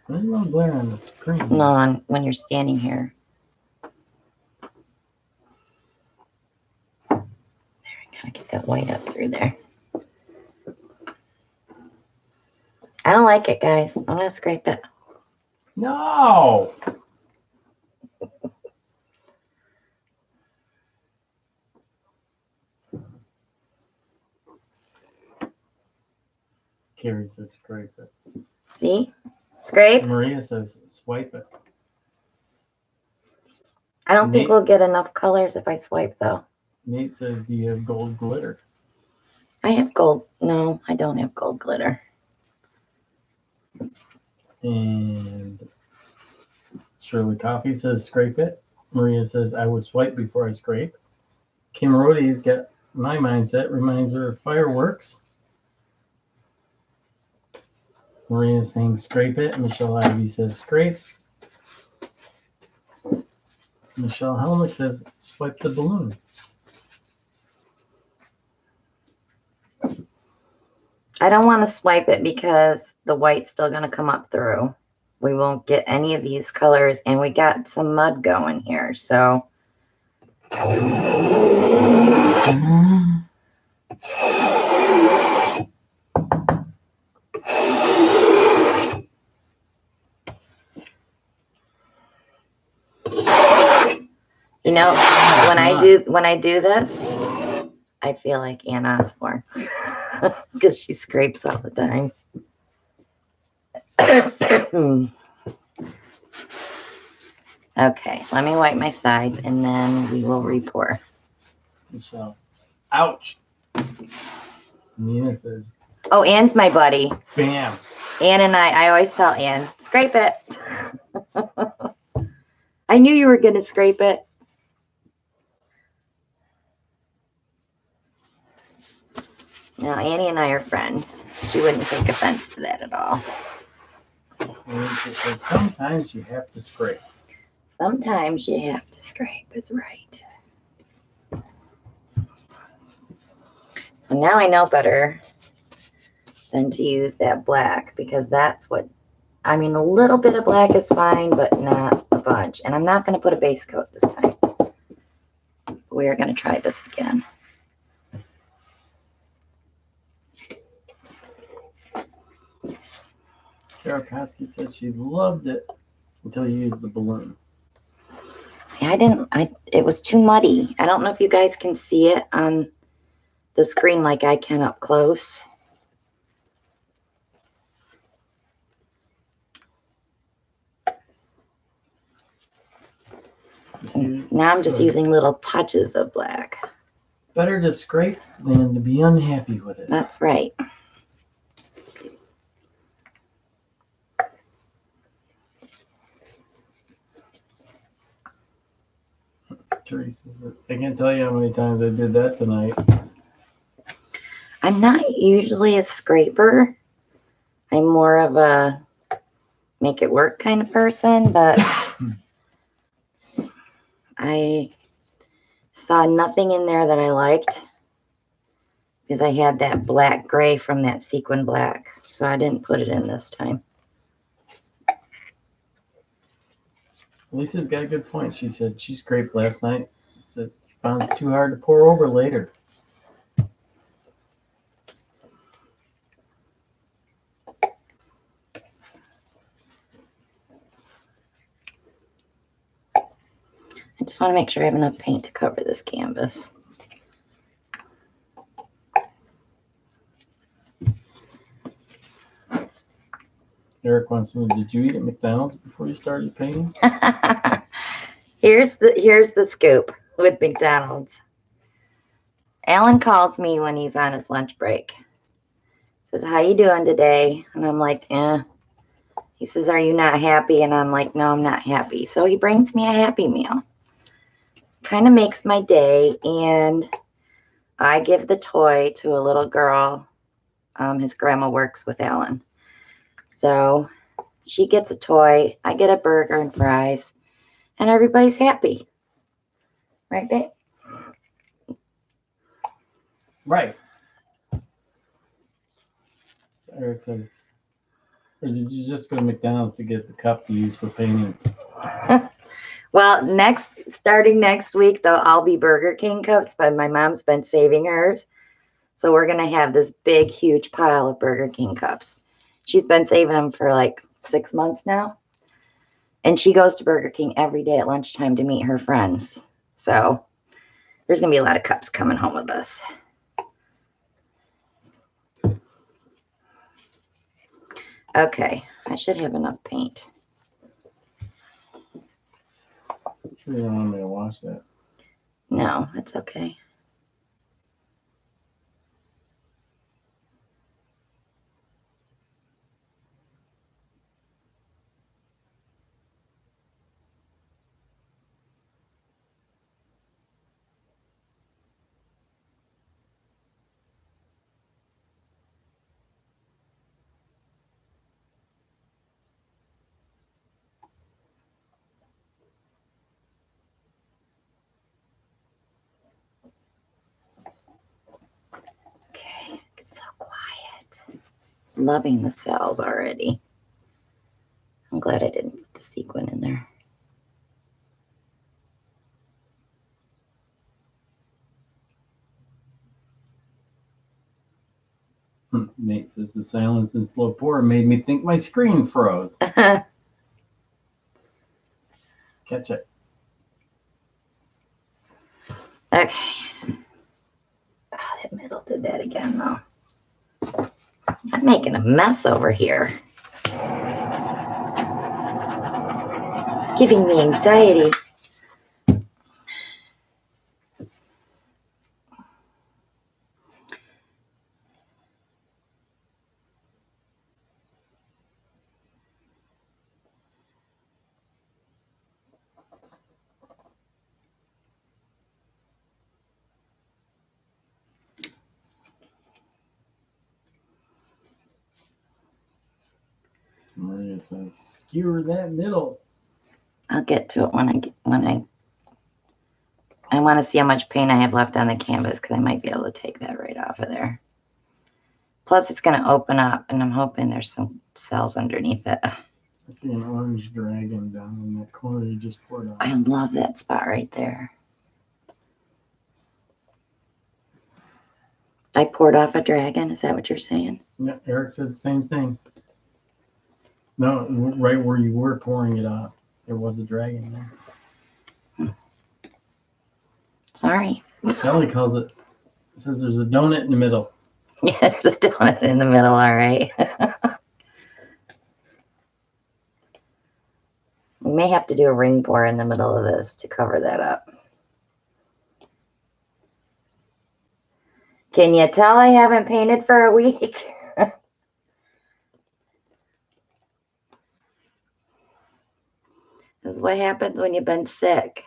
There's no glare on the screen. No, when you're standing here. There, I gotta get that white up through there. I don't like it, guys. I'm going to scrape it. No. Carrie says scrape it. See? Scrape. Maria says swipe it. I don't think Nate- we'll get enough colors if I swipe, though. Nate says, do you have gold glitter? I have gold. No, I don't have gold glitter. And Shirley Coffee says scrape it. Maria says I would swipe before I scrape. Kim Rody's got my mindset, reminds her of fireworks. Maria saying scrape it. Michelle Ivy says scrape. Michelle Helmick says swipe the balloon. I don't want to swipe it because the white's still going to come up through. We won't get any of these colors, and we got some mud going here, so. You know, when I do this, I feel like Ann Osborne because she scrapes all the time. Okay, let me wipe my sides and then we will re-pour. Michelle, ouch. Nina says, Oh, Ann's my buddy. bam. Ann and I always tell Ann, scrape it. I knew you were going to scrape it. Now, Annie and I are friends. She wouldn't take offense to that at all. Sometimes you have to scrape. Sometimes you have to scrape is right. So now I know better than to use that black because that's what, I mean, a little bit of black is fine, but not a bunch. And I'm not going to put a base coat this time. We are going to try this again. Carol Koski said she loved it until you used the balloon. See, it was too muddy. I don't know if you guys can see it on the screen like I can up close. Now I'm just using little touches of black. Better to scrape than to be unhappy with it. That's right. Teresa said, I can't tell you how many times I did that tonight. I'm not usually a scraper. I'm more of a make it work kind of person, but I saw nothing in there that I liked because I had that black gray from that sequin black, so I didn't put it in this time. Lisa's got a good point. She said she scraped last night. She said she found it too hard to pour over later. I just want to make sure I have enough paint to cover this canvas. Eric wants to know, did you eat at McDonald's before you started painting? Here's the scoop with McDonald's. Alan calls me when he's on his lunch break. Says, how you doing today? And I'm like, eh. He says, are you not happy? And I'm like, no, I'm not happy. So he brings me a Happy Meal. Kind of makes my day. And I give the toy to a little girl. His grandma works with Alan. So she gets a toy. I get a burger and fries. And everybody's happy. Right, babe? Right. Eric says, or did you just go to McDonald's to get the cup to use for painting? Well, starting next week, they'll all be Burger King cups, but my mom's been saving hers. So we're going to have this big, huge pile of Burger King cups. She's been saving them for like 6 months now. And she goes to Burger King every day at lunchtime to meet her friends. So there's going to be a lot of cups coming home with us. Okay, I should have enough paint. Sure you don't want me to wash that? No, it's okay. Okay, it's so quiet. Loving the cells already. I'm glad I didn't put the sequin in there. Nate says the silence and slow pour made me think my screen froze. Catch it. Okay. Oh, that middle did that again, though. I'm making a mess over here. It's giving me anxiety. Maria says, skewer that middle. I'll get to it when I want to see how much paint I have left on the canvas because I might be able to take that right off of there. Plus, it's going to open up, and I'm hoping there's some cells underneath it. I see an orange dragon down in that corner you just poured on. I love that spot right there. I poured off a dragon. Is that what you're saying? Yeah, Eric said the same thing. No, right where you were pouring it off, there was a dragon there. Sorry. Kelly calls it, says there's a donut in the middle. Yeah, there's a donut in the middle, all right. We may have to do a ring pour in the middle of this to cover that up. Can you tell I haven't painted for a week? This is what happens when you've been sick.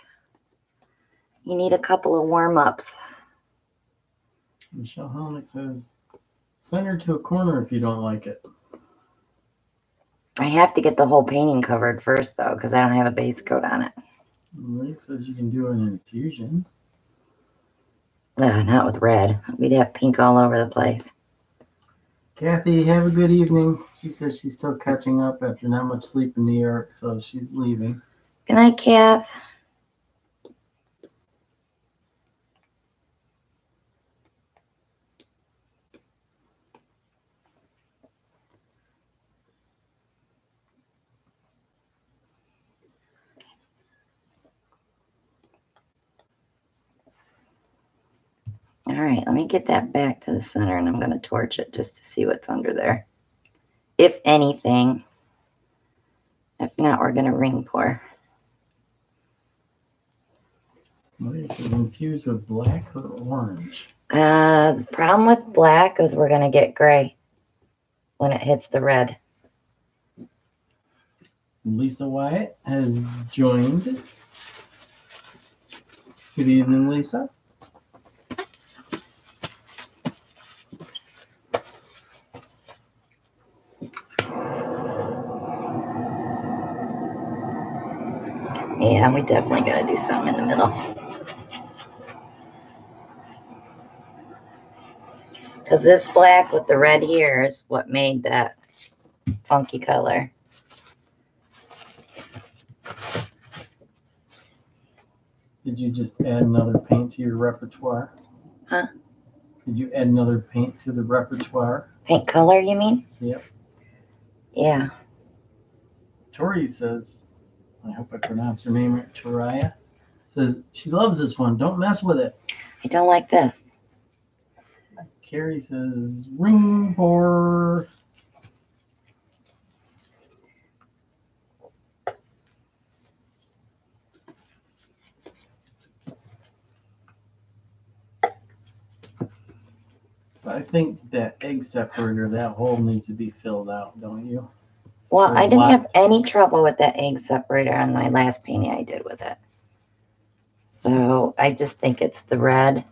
You need a couple of warm-ups. Michelle Helmick says, center to a corner if you don't like it. I have to get the whole painting covered first, though, because I don't have a base coat on it. Rick says you can do an infusion. Not with red. We'd have pink all over the place. Kathy, have a good evening. She says she's still catching up after not much sleep in New York, so she's leaving. Good night, Kath. All right, let me get that back to the center, and I'm going to torch it just to see what's under there. If anything. If not, we're going to ring pour. What is it, infused with black or orange? The problem with black is we're going to get gray when it hits the red. Lisa Wyatt has joined. Good evening, Lisa. Yeah, we definitely got to do something in the middle. Because this black with the red here is what made that funky color. Did you just add another paint to your repertoire? Huh? Did you add another paint to the repertoire? Paint color, you mean? Yep. Yeah. Tori says, I hope I pronounced her name right, Toraya, says she loves this one. Don't mess with it. I don't like this. Carrie says, ring pour. So I think that egg separator, that hole needs to be filled out, don't you? Well, Or I didn't have blocked. any trouble with that egg separator on my last painting I did with it. So I just think it's the red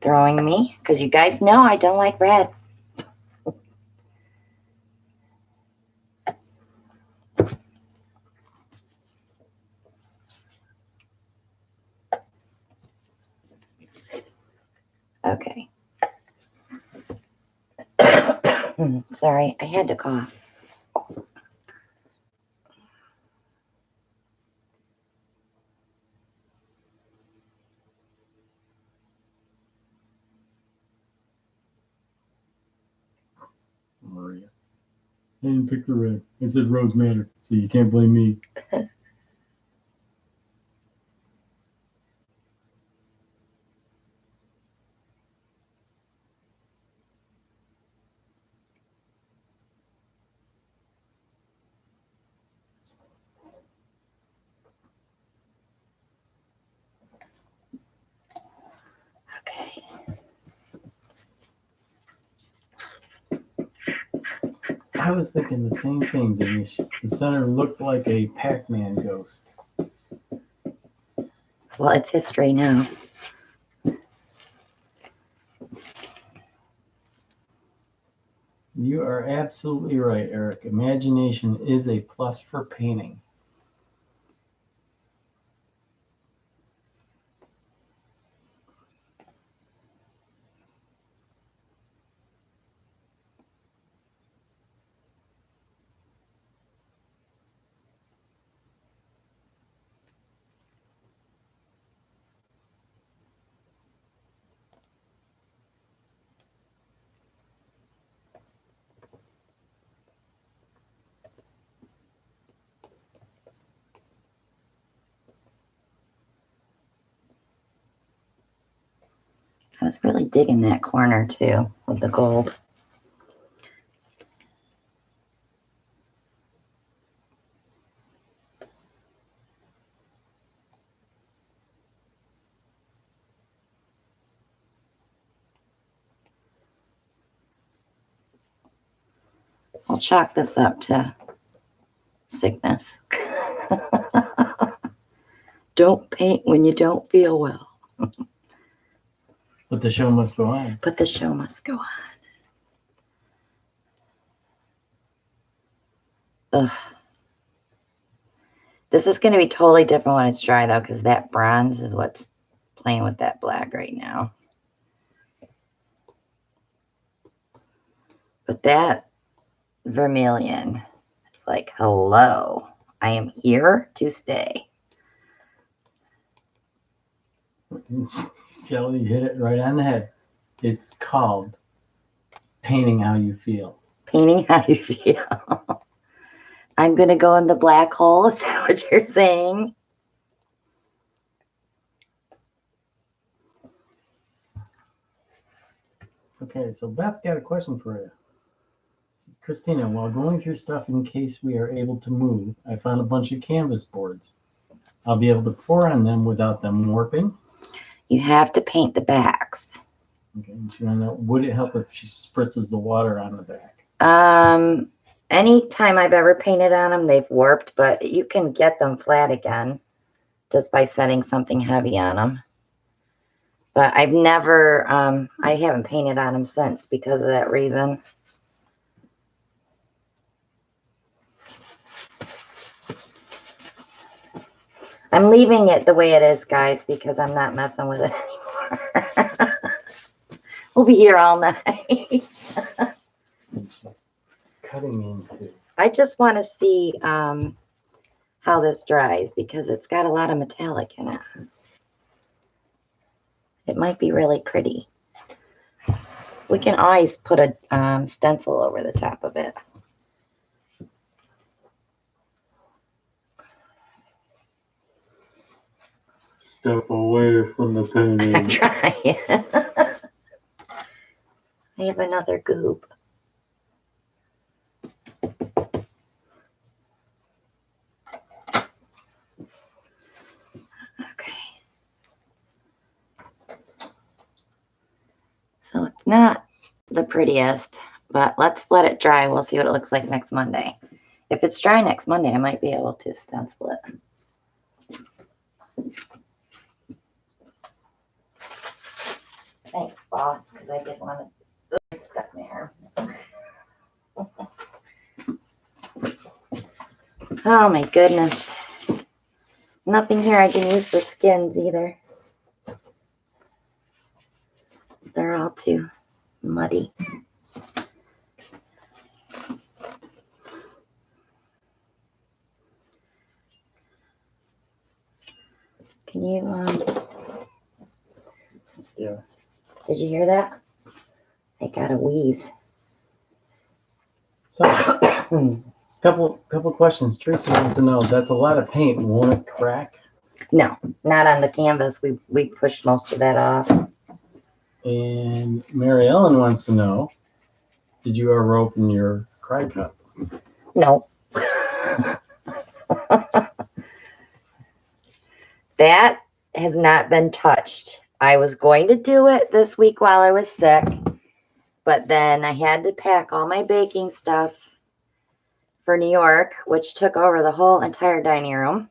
throwing me, because you guys know I don't like red. Okay. Sorry, I had to cough. Maria. I didn't pick the red. I said Rose Manor, so you can't blame me. Okay. I was thinking the same thing, Denise. The center looked like a Pac-Man ghost. Well, it's history now. You are absolutely right, Eric. Imagination is a plus for painting. I was really digging that corner too with the gold. I'll chalk this up to sickness. Don't paint when you don't feel well. But the show must go on. But the show must go on. Ugh. This is going to be totally different when it's dry, though, because that bronze is what's playing with that black right now. But that vermilion, it's like, hello, I am here to stay. Shelley hit it right on the head. It's called painting how you feel. Painting how you feel. I'm going to go in the black hole. Is that what you're saying? Okay, so Beth's got a question for you. Christina, while going through stuff in case we are able to move, I found a bunch of canvas boards. I'll be able to pour on them without them warping. You have to paint the backs. Okay, and she wanted to know, would it help if she spritzes the water on the back? Anytime I've ever painted on them, they've warped, but you can get them flat again just by setting something heavy on them. But I've never, I haven't painted on them since because of that reason. I'm leaving it the way it is, guys, because I'm not messing with it anymore. We'll be here all night. It's just cutting into. I just want to see how this dries because it's got a lot of metallic in it. It might be really pretty. We can always put a stencil over the top of it. step away from the I'm painting. trying. I have another goop. Okay. So it's not the prettiest, but let's let it dry. We'll see what it looks like next Monday. If it's dry next Monday, I might be able to stencil it. Thanks, boss, because I did want to stuck there. Oh my goodness. Nothing here I can use for skins either. They're all too muddy. Can you, Yeah. did you hear that? I got a wheeze. So, couple questions. Tracy wants to know, that's a lot of paint. Won't it crack? No, not on the canvas. We pushed most of that off. And Mary Ellen wants to know, did you ever open your cry cup? No. That has not been touched. I was going to do it this week while I was sick, but then I had to pack all my baking stuff for New York, which took over the whole entire dining room.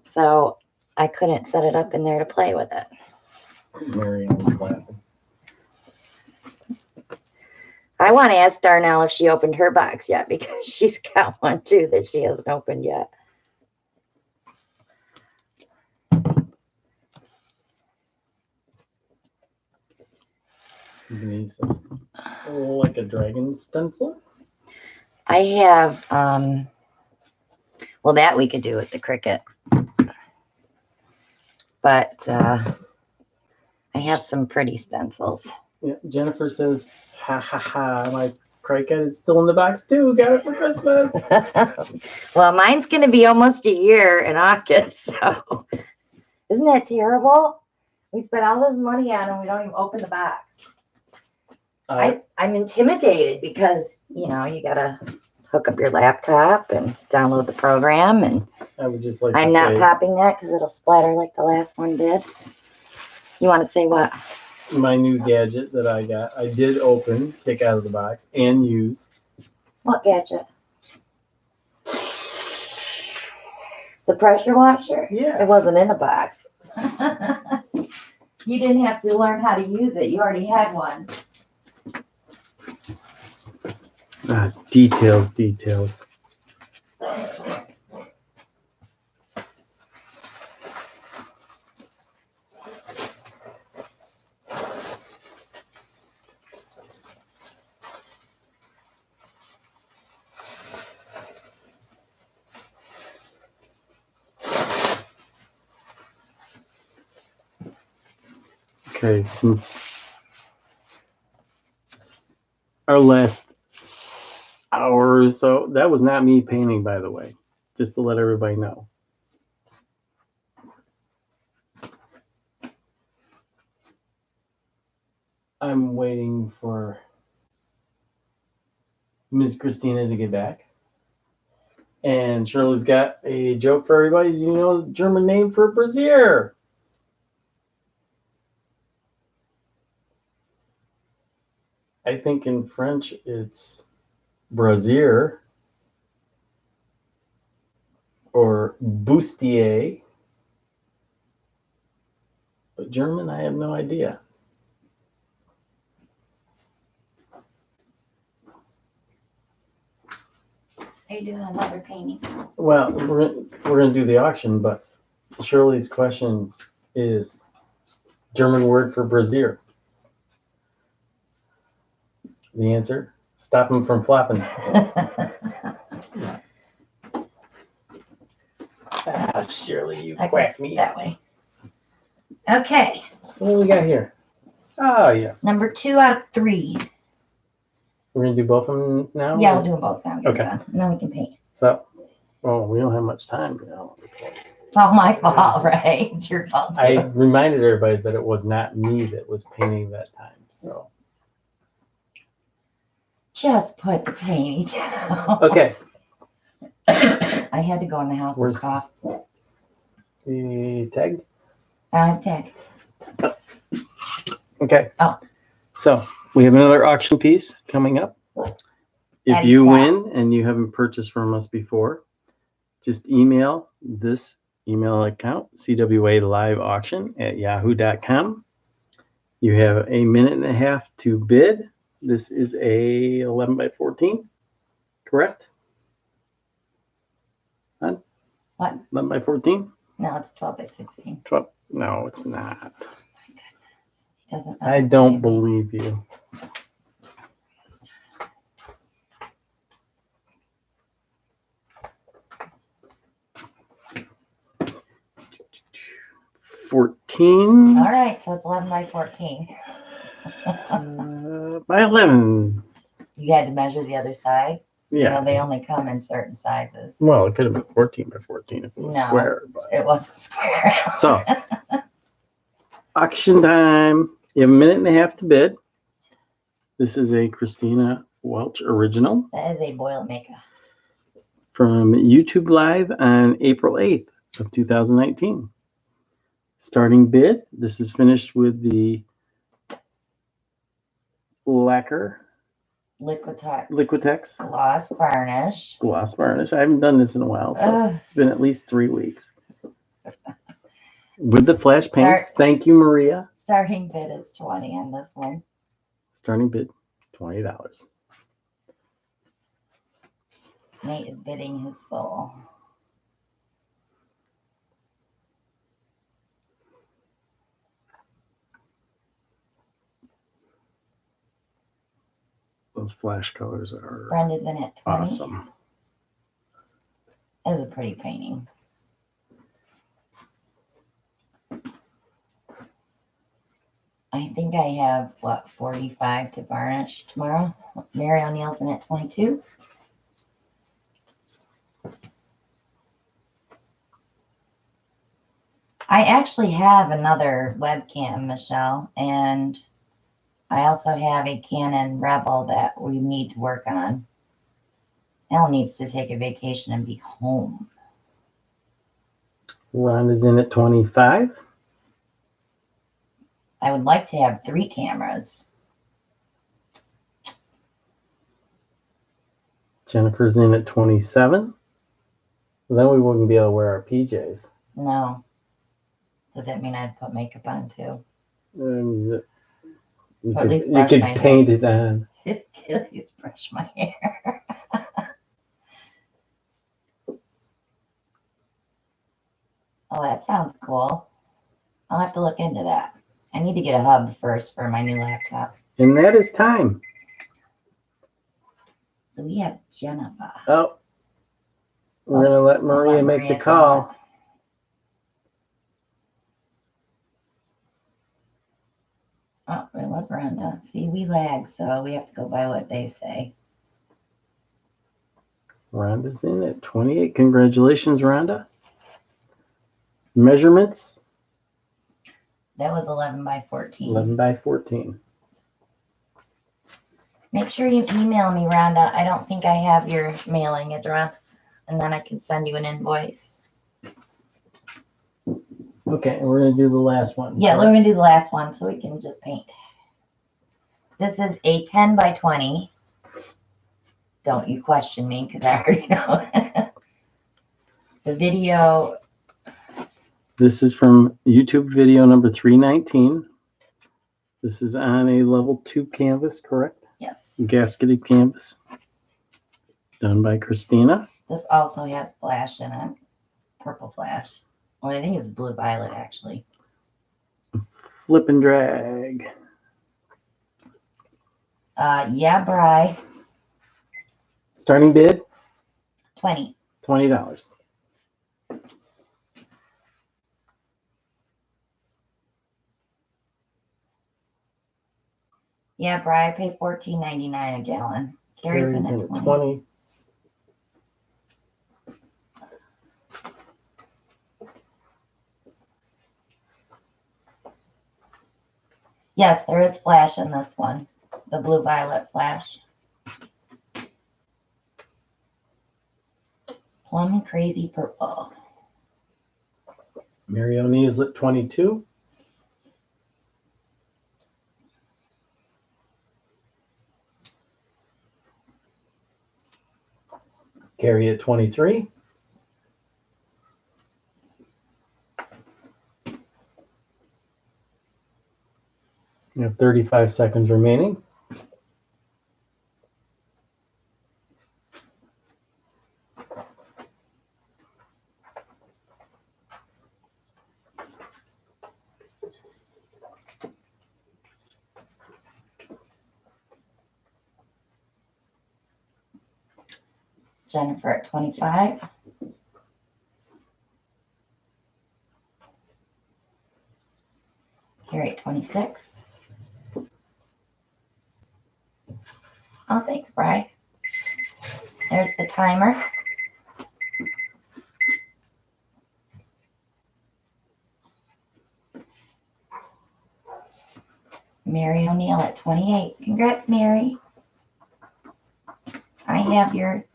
So I couldn't set it up in there to play with it. Mary Ellen's laughing. I want to ask Darnell if she opened her box yet, because she's got one too that she hasn't opened yet. Denise says, like a dragon stencil? I have, well, that we could do with the Cricut. But I have some pretty stencils. Yeah, Jennifer says, ha ha ha, my Cricut is still in the box too. Got it for Christmas. Well, mine's going to be almost a year in August, so isn't that terrible? We spent all this money on it and we don't even open the box. I'm intimidated because, you know, you got to hook up your laptop and download the program, and I would just like I'm to not say, popping that because it'll splatter like the last one did. You want to say what? my new gadget that I got, I did open, take out of the box, and use. What gadget? The pressure washer? Yeah. It wasn't in a box. You didn't have to learn how to use it. You already had one. Details. Okay, since our last hour or so, that was not me painting, by the way, just to let everybody know. I'm waiting for Miss Christina to get back. And Shirley's got a joke for everybody. You know the German name for brassiere? I think in French it's brasier or bustier. But German, I have no idea. Are you doing another painting? Well, we're gonna do the auction, but Shirley's question is German word for brassiere. The answer: stop him from flopping. Shirley, you quack me. That way. Okay. So what do we got here? Ah, yes. Number 2 out of 3. We're gonna do both of them now. Yeah, we'll do them both now. Okay. And then we can paint. So, well, we don't have much time now. all my fault, right? It's your fault too. I reminded everybody that it was not me that was painting that time. So Just put the painting down. okay, I had to go in the house and Where's- cough. the tag. I don't have tag. Okay. Oh. So we have another auction piece coming up. If Eddie you Scott. win and you haven't purchased from us before, just email this email account, cwaliveauction@yahoo.com. You have a minute and a half to bid. This is a 11 by 14, correct? Huh? What? 11 by 14? No, it's 12 by 16. 12? No, it's not. My goodness. He doesn't. I don't believe you. All 14 right, so it's 11 by 14. by 11. You had to measure the other side. Yeah. You know, they only come in certain sizes. Well, it could have been 14 by 14 if it was No. square. But It wasn't square. so, auction time. You have a minute and a half to bid. This is a Christina Welch original That is a Boilermaker. from YouTube Live on April 8th of 2019. Starting bid. This is finished with the lacquer Liquitex Gloss varnish. gloss varnish. I haven't done this in a while, so Ugh. it's been at least 3 weeks. With the flash paints. Start- Thank you, Maria. Starting bid is 20 on this one. Starting bid $20. Nate is bidding his soul. Those flash colors are Brenda's in at 20. awesome. That is a pretty painting. I think I have, 45 to varnish tomorrow. Mary O'Neill's in at 22. I actually have another webcam, Michelle, and I also have a Canon Rebel that we need to work on. Elle needs to take a vacation and be home. Rhonda's in at 25. I would like to have 3 cameras. Jennifer's in at 27. Well, then we wouldn't be able to wear our PJs. No. Does that mean I'd put makeup on too? You Or at could, least you brush could my hair. paint it on. At least brush my hair. Oh, that sounds cool. I'll have to look into that. I need to get a hub first for my new laptop. And that is time. So we have Jennifer. Oh, we're going to Oops, let I'll Maria make the Maria call. Oh, it was Rhonda. See, we lag, so we have to go by what they say. Rhonda's in at 28. Congratulations, Rhonda. Measurements, That was 11 by 14. 11 by 14. Make sure you email me, Rhonda. I don't think I have your mailing address, and then I can send you an invoice. Okay, and we're going to do the last one. Yeah, we're going to do the last one so we can just paint. This is a 10 by 20. Don't you question me because I already know. The video. This is from YouTube video number 319. This is on a level 2 canvas, correct? Yes. Gasketed canvas. Done by Christina. This also has flash in it. Purple flash. Well, I think it's blue violet, actually. Flip and drag. Yeah, Bri. Starting bid, 20. $20. Yeah, Bri, I pay $14.99 a gallon. Carrie's in Carrie's at in 20. at 20. Yes, there is flash in this one. The blue violet flash. Plum crazy purple. Mary O'Neill's at 22. Carrie at 23. You have 35 seconds remaining. Jennifer at 25. Carrie at 26. Oh, thanks, Bri. There's the timer. Mary O'Neill at 28. Congrats, Mary. I have your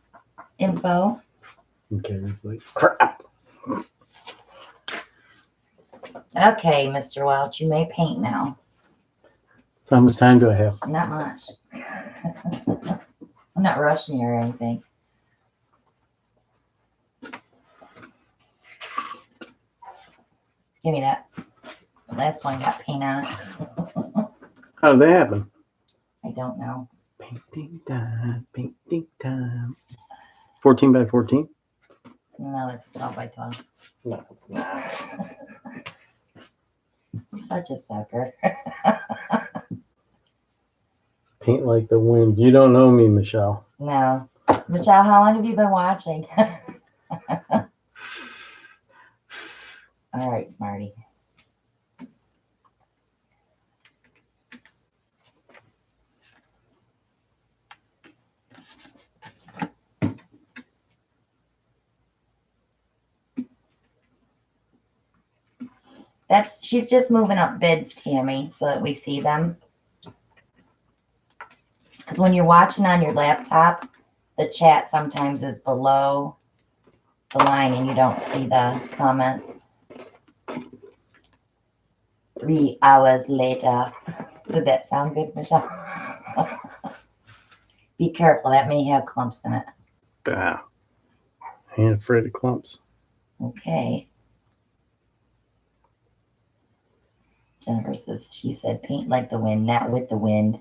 info. Okay, it's like crap. Okay, Mr. Welch, you may paint now. So how much time do I have? Not much. I'm not rushing you or anything. Give me that. The last one got paint on it. How did that happen? I don't know. Painting time, painting time. 14 by 14? No, it's 12 by 12. No, it's not. You're such a sucker. Paint like the wind. You don't know me, Michelle. No. Michelle, how long have you been watching? All right, Smarty. She's just moving up bids, Tammy, so that we see them. Because when you're watching on your laptop, the chat sometimes is below the line and you don't see the comments. 3 hours later. Did that sound good, Michelle? Be careful, that may have clumps in it. Ah, I ain't afraid of clumps. Okay. Jennifer says, she said, paint like the wind, not with the wind.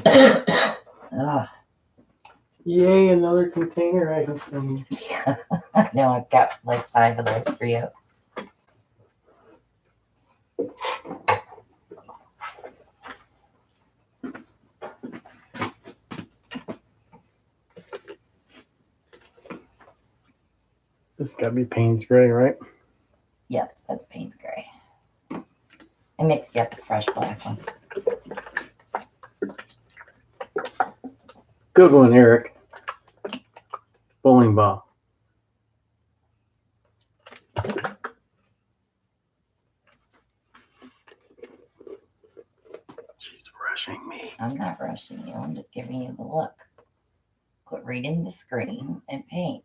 Ugh. Yay, another container I can clean. I know, I've got like 5 of those for you. This got to be Payne's Gray, right? Yes, that's Payne's Gray. I mixed up the fresh black one. Good one, Eric. Bowling ball. She's rushing me. I'm not rushing you. I'm just giving you the look. Quit reading the screen and paint.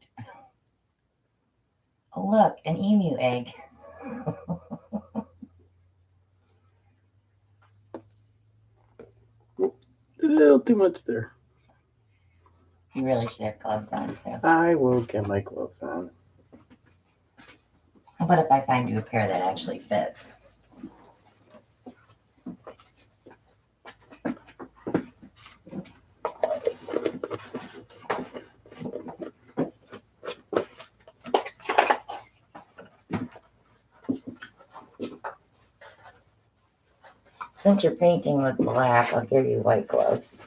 Oh, look, an emu egg. A little too much there. You really should have gloves on, too. I will get my gloves on. How about if I find you a pair that actually fits? Since you're painting with black, I'll give you white gloves.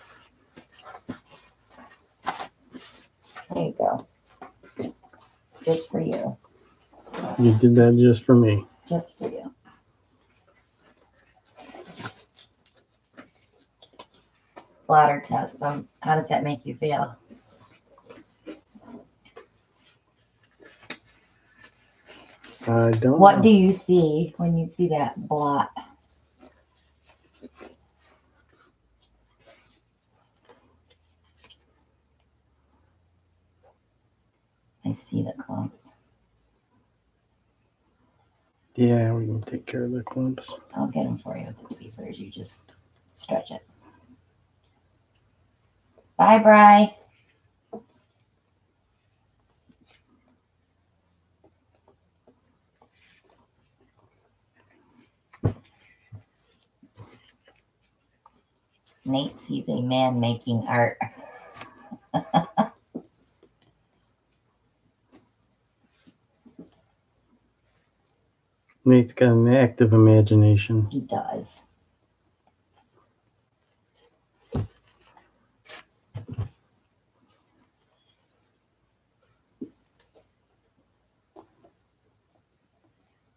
There you go. Just for you. You did that just for me. Just for you. Blotter test. So how does that make you feel? I don't What know. do you see when you see that blot? I see the clump. Yeah, we can take care of the clumps. I'll get them for you with the tweezers. You just stretch it. Bye, Bri. Nate sees a man making art. Nate's got an active imagination. He does.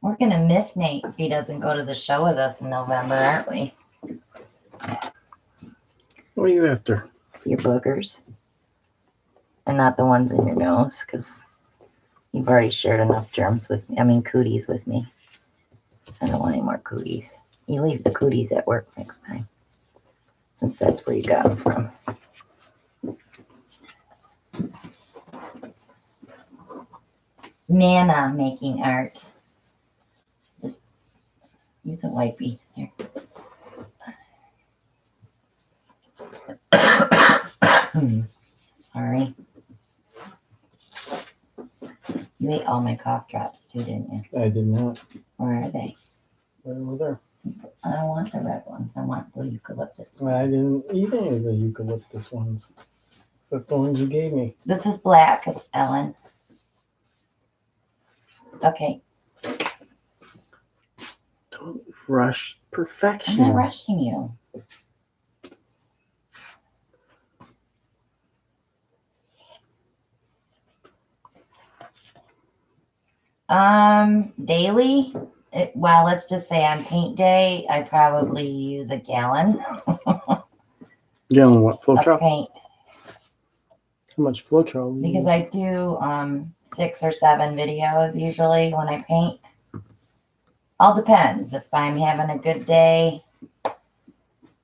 We're going to miss Nate if he doesn't go to the show with us in November, aren't we? What are you after? Your boogers. And not the ones in your nose, because you've already shared enough germs with me. I mean, cooties with me. I don't want any more cooties. You leave the cooties at work next time, since that's where you got them from. Nana making art. Just use a wipey here. Sorry. You ate all my cough drops too, didn't you? I did not. Where are they? They're over there. I don't want the red ones. I want the eucalyptus ones. I didn't eat any of the eucalyptus ones, except the ones you gave me. This is black, Ellen. Okay. Don't rush perfection. I'm not rushing you. Daily, well, let's just say on paint day, I probably use a gallon Gallon what? of Floetrol? paint How much Floetrol? because I do 6 or 7 videos usually when I paint. All depends. If I'm having a good day,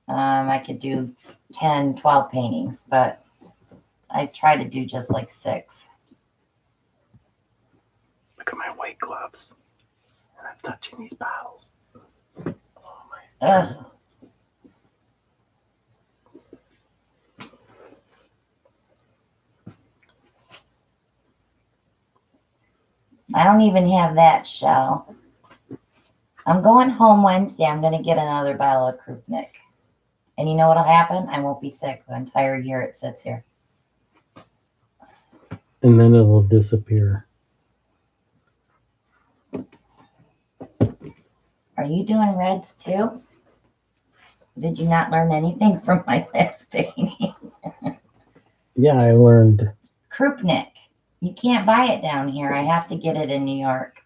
I could do 10, 12 paintings, but I try to do just like 6. Look at my white gloves. And I'm touching these bottles. Oh my. Ugh. I don't even have that shell. I'm going home Wednesday. I'm going to get another bottle of Krupnik. And you know what'll happen? I won't be sick the entire year it sits here. And then it'll disappear. Are you doing reds too? Did you not learn anything from my last painting? Yeah, I learned. Krupnik. You can't buy it down here. I have to get it in New York.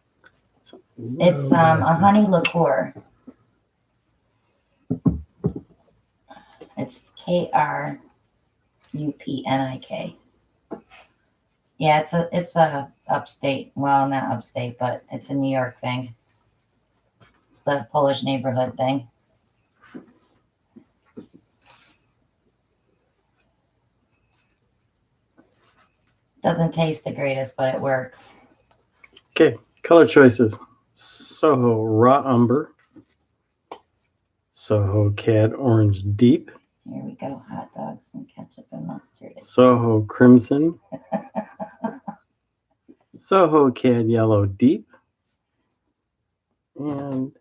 It's a honey liqueur. It's Krupnik. Yeah, it's a upstate. Well, not upstate, but it's a New York thing. It's the Polish neighborhood thing. Doesn't taste the greatest, but it works. Okay, color choices. Soho Raw Umber. Soho Cad Orange Deep. Here we go. Hot dogs and ketchup and mustard. Soho Crimson. Soho Cad Yellow Deep. And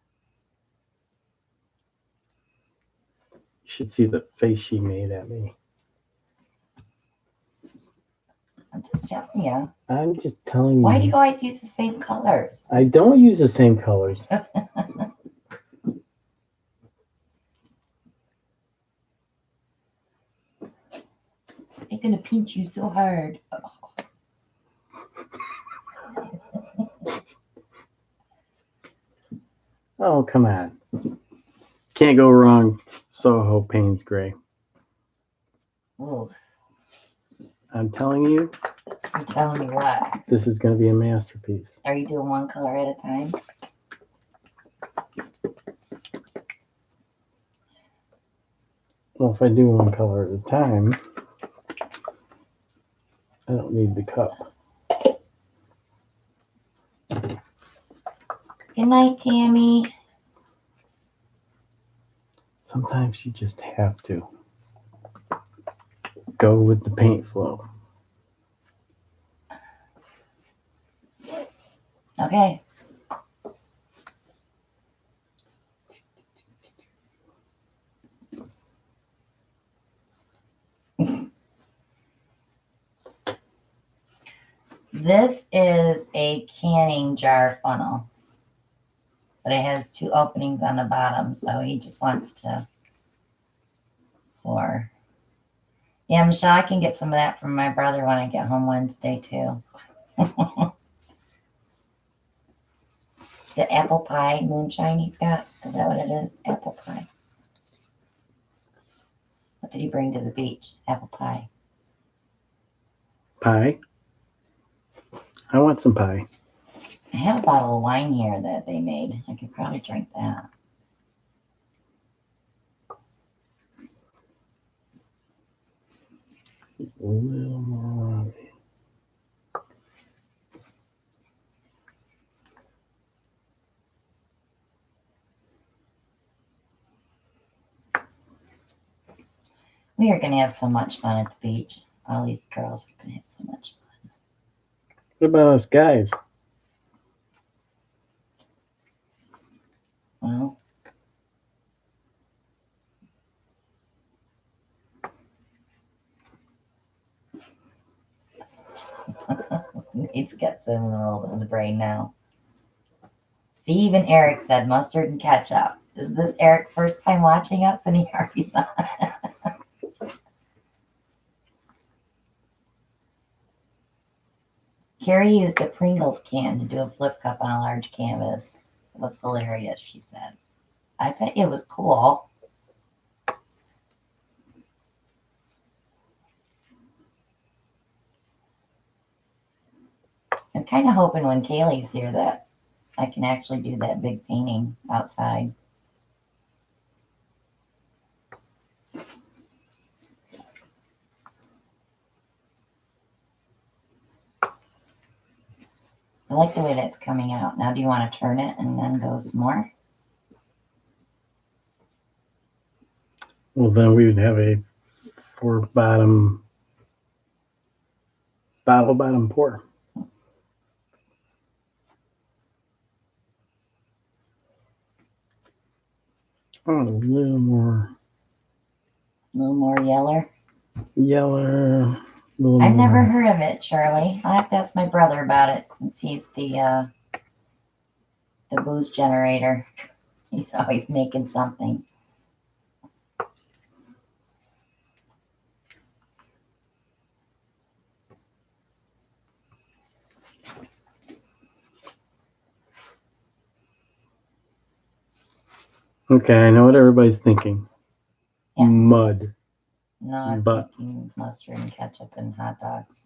you should see the face she made at me. I'm just telling you. I'm just telling you. Why do you always use the same colors? I don't use the same colors. They're going to pinch you so hard. Oh, come on. Can't go wrong. Soho Payne's Gray. Ooh. I'm telling you, You're telling me what? This is going to be a masterpiece. Are you doing one color at a time? Well, if I do one color at a time, I don't need the cup. Good night, Tammy. Sometimes you just have to go with the paint flow. Okay. This is a canning jar funnel, but it has 2 openings on the bottom, so he just wants to pour. Yeah, Michelle, I can get some of that from my brother when I get home Wednesday, too. The apple pie moonshine he's got? Is that what it is? Apple pie. What did he bring to the beach? Apple pie. Pie? I want some pie. I have a bottle of wine here that they made. I could probably drink that. A little more on me. We are going to have so much fun at the beach. All these girls are going to have so much fun. What about us guys? Well, he's got some rolls on the brain now. Steve and Eric said mustard and ketchup. Is this Eric's first time watching us? And he already saw it. Carrie used a Pringles can to do a flip cup on a large canvas. It was hilarious, she said. I bet it was cool. I'm kind of hoping when Kaylee's here that I can actually do that big painting outside. I like the way that's coming out. Now do you want to turn it and then go some more? Well, then we would have a bottle bottom pour. Oh, a little more A little more yeller. yellow. I've never heard of it, Charlie. I'll have to ask my brother about it since he's the booze generator. He's always making something. Okay, I know what everybody's thinking. Yeah. Mud. No, I was But- thinking mustard and ketchup and hot dogs.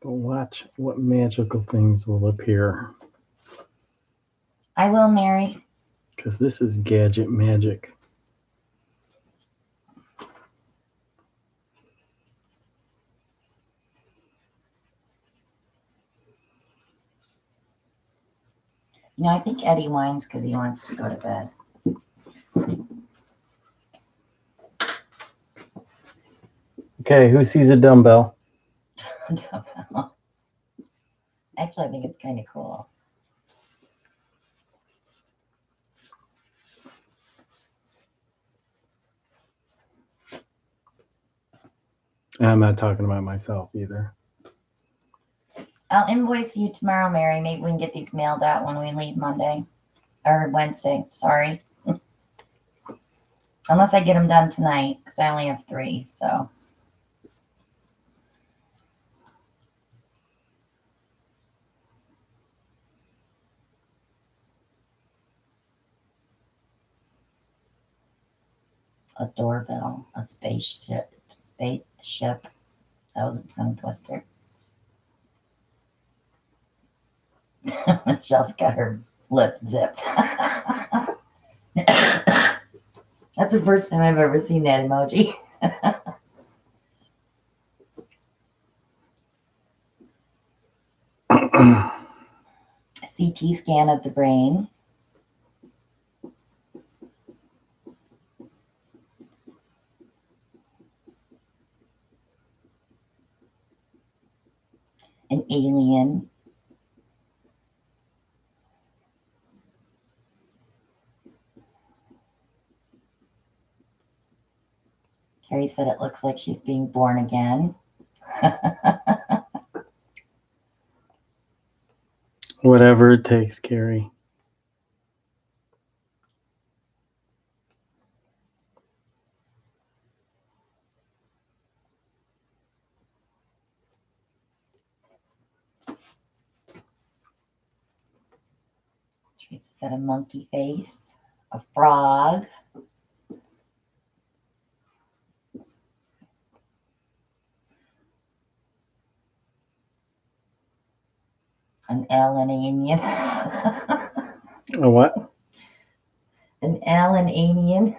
But watch what magical things will appear. I will, Mary. Because this is gadget magic. You know, I think Eddie whines because he wants to go to bed. Okay, who sees a dumbbell? Actually, I think it's kind of cool. I'm not talking about myself either. I'll invoice you tomorrow, Mary. Maybe we can get these mailed out when we leave Monday. Or Wednesday, sorry. Unless I get them done tonight, because I only have 3, so. a doorbell, a spaceship. Spaceship. That was a tongue twister. Michelle's got her lip zipped. That's the first time I've ever seen that emoji. A CT scan of the brain. An alien. Carrie said it looks like she's being born again. Whatever it takes, Carrie. She said a monkey face, a frog, an alien. A what? An alien.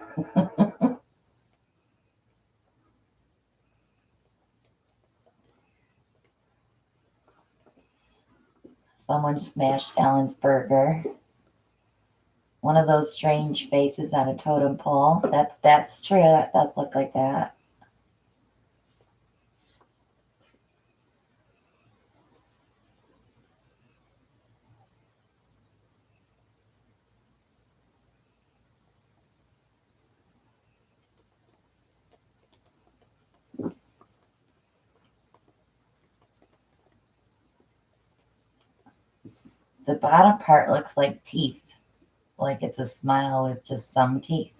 Someone smashed Alan's burger. One of those strange faces on a totem pole. That's true. That does look like that. The bottom part looks like teeth. Like it's a smile with just some teeth.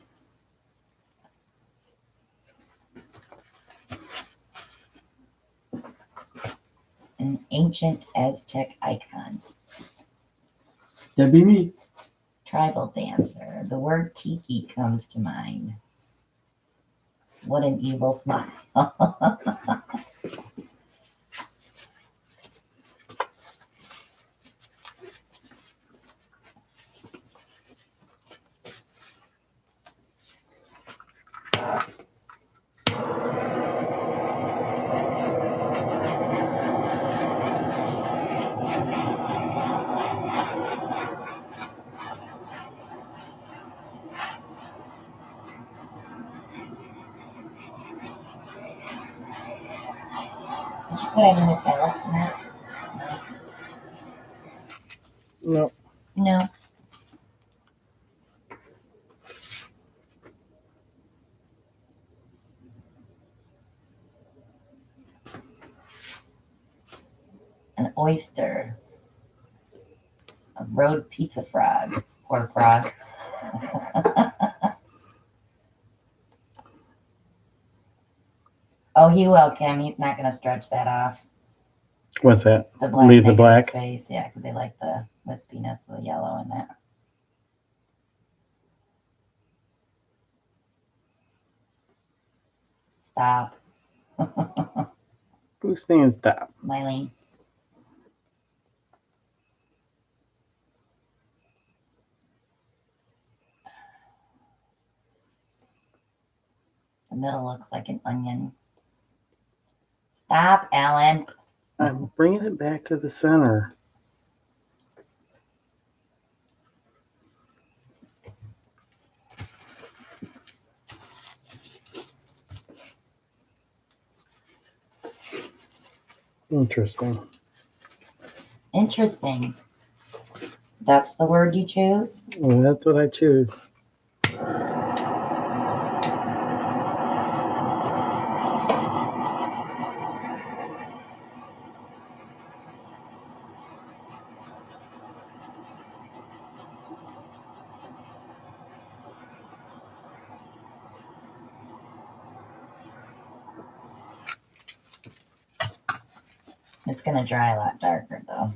An ancient Aztec icon. That'd be me. Tribal dancer. The word tiki comes to mind. What an evil smile. Did you put any metallics in that? No. No. An oyster. A road pizza frog. Poor frog. Oh, he will, Kim. He's not going to stretch that off. What's that? The black Leave the negative black? space. Yeah, because they like the wispiness of the yellow in that. Stop. Who's saying stop? Mylene. The middle looks like an onion. Stop, Alan. I'm bringing it back to the center. Interesting. Interesting. That's the word you choose? Well, that's what I choose. It's going to dry a lot darker, though.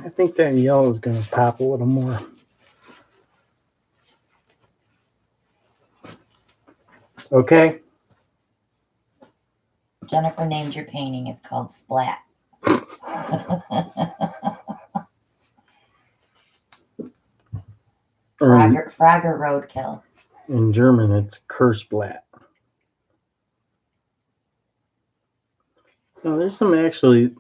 I think that yellow is going to pop a little more. Okay. Jennifer named your painting. It's called Splat. Frogger Roadkill. In German, it's Kursblatt. Now, there's some actually,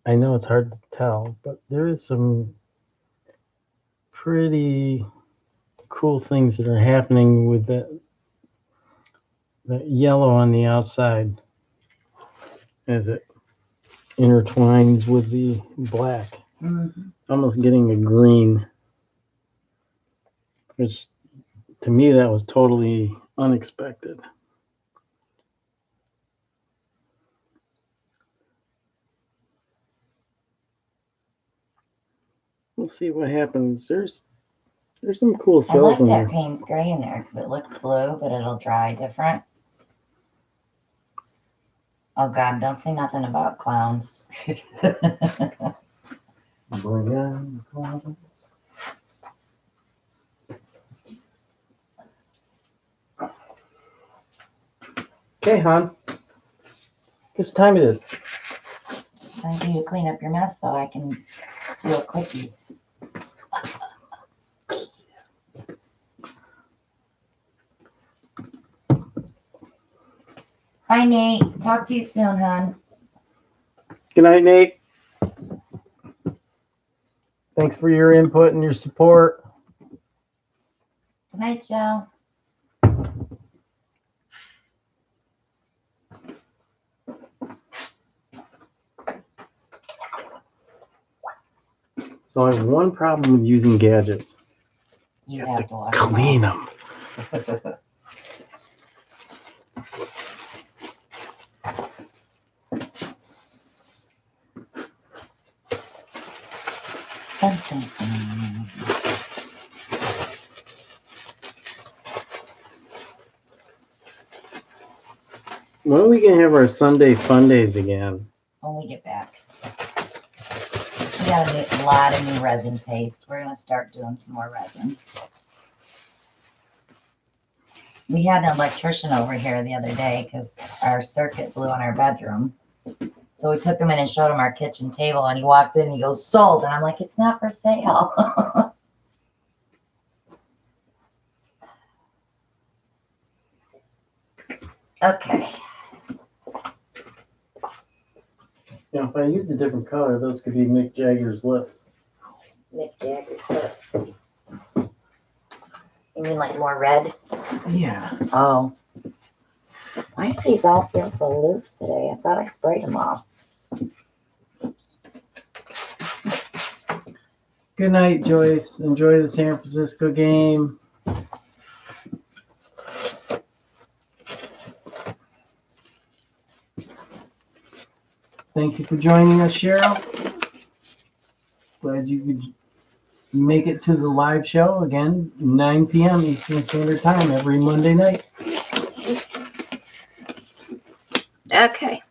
I know it's hard to tell, but there is some pretty cool things that are happening with that yellow on the outside as it intertwines with the black. Mm-hmm. Almost getting a green, which to me that was totally unexpected. We'll see what happens. There's some cool I like cells in that there. Payne's gray in there because it looks blue, but it'll dry different. Oh God, don't say nothing about clowns. Bring on the clowns. Okay, hon. Guess what time it is? Time for you to clean up your mess so I can do a quickie. Bye, Nate. Talk to you soon, hon. Good night, Nate. Thanks for your input and your support. Good night, Joe. So I have one problem with using gadgets. You have to wash Clean them. When are we going to have our Sunday fun days again? When we get back. We got a lot of new resin paste. We're going to start doing some more resin. We had an electrician over here the other day because our circuit blew in our bedroom. So we took him in and showed him our kitchen table, and he walked in and he goes, sold. And I'm like, it's not for sale. Okay. Now, if I use a different color, those could be Mick Jagger's lips. Mick Jagger's lips. You mean like more red? Yeah. Oh. Why do these all feel so loose today? I thought I sprayed them all. Good night, Joyce. Enjoy the San Francisco game. Thank you for joining us, Cheryl. Glad you could make it to the live show again, 9 p.m. Eastern Standard Time every Monday night. Okay.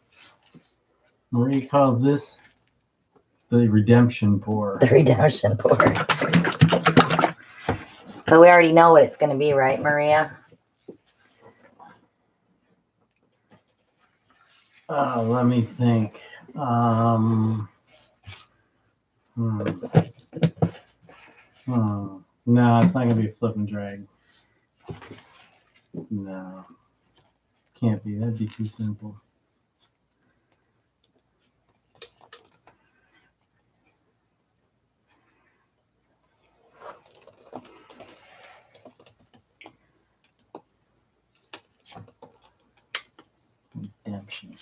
Marie calls this the redemption pour. The redemption pour. So we already know what it's going to be, right, Maria? Let me think. No, it's not going to be a flip and drag. No. Can't be. That'd be too simple. Redemption.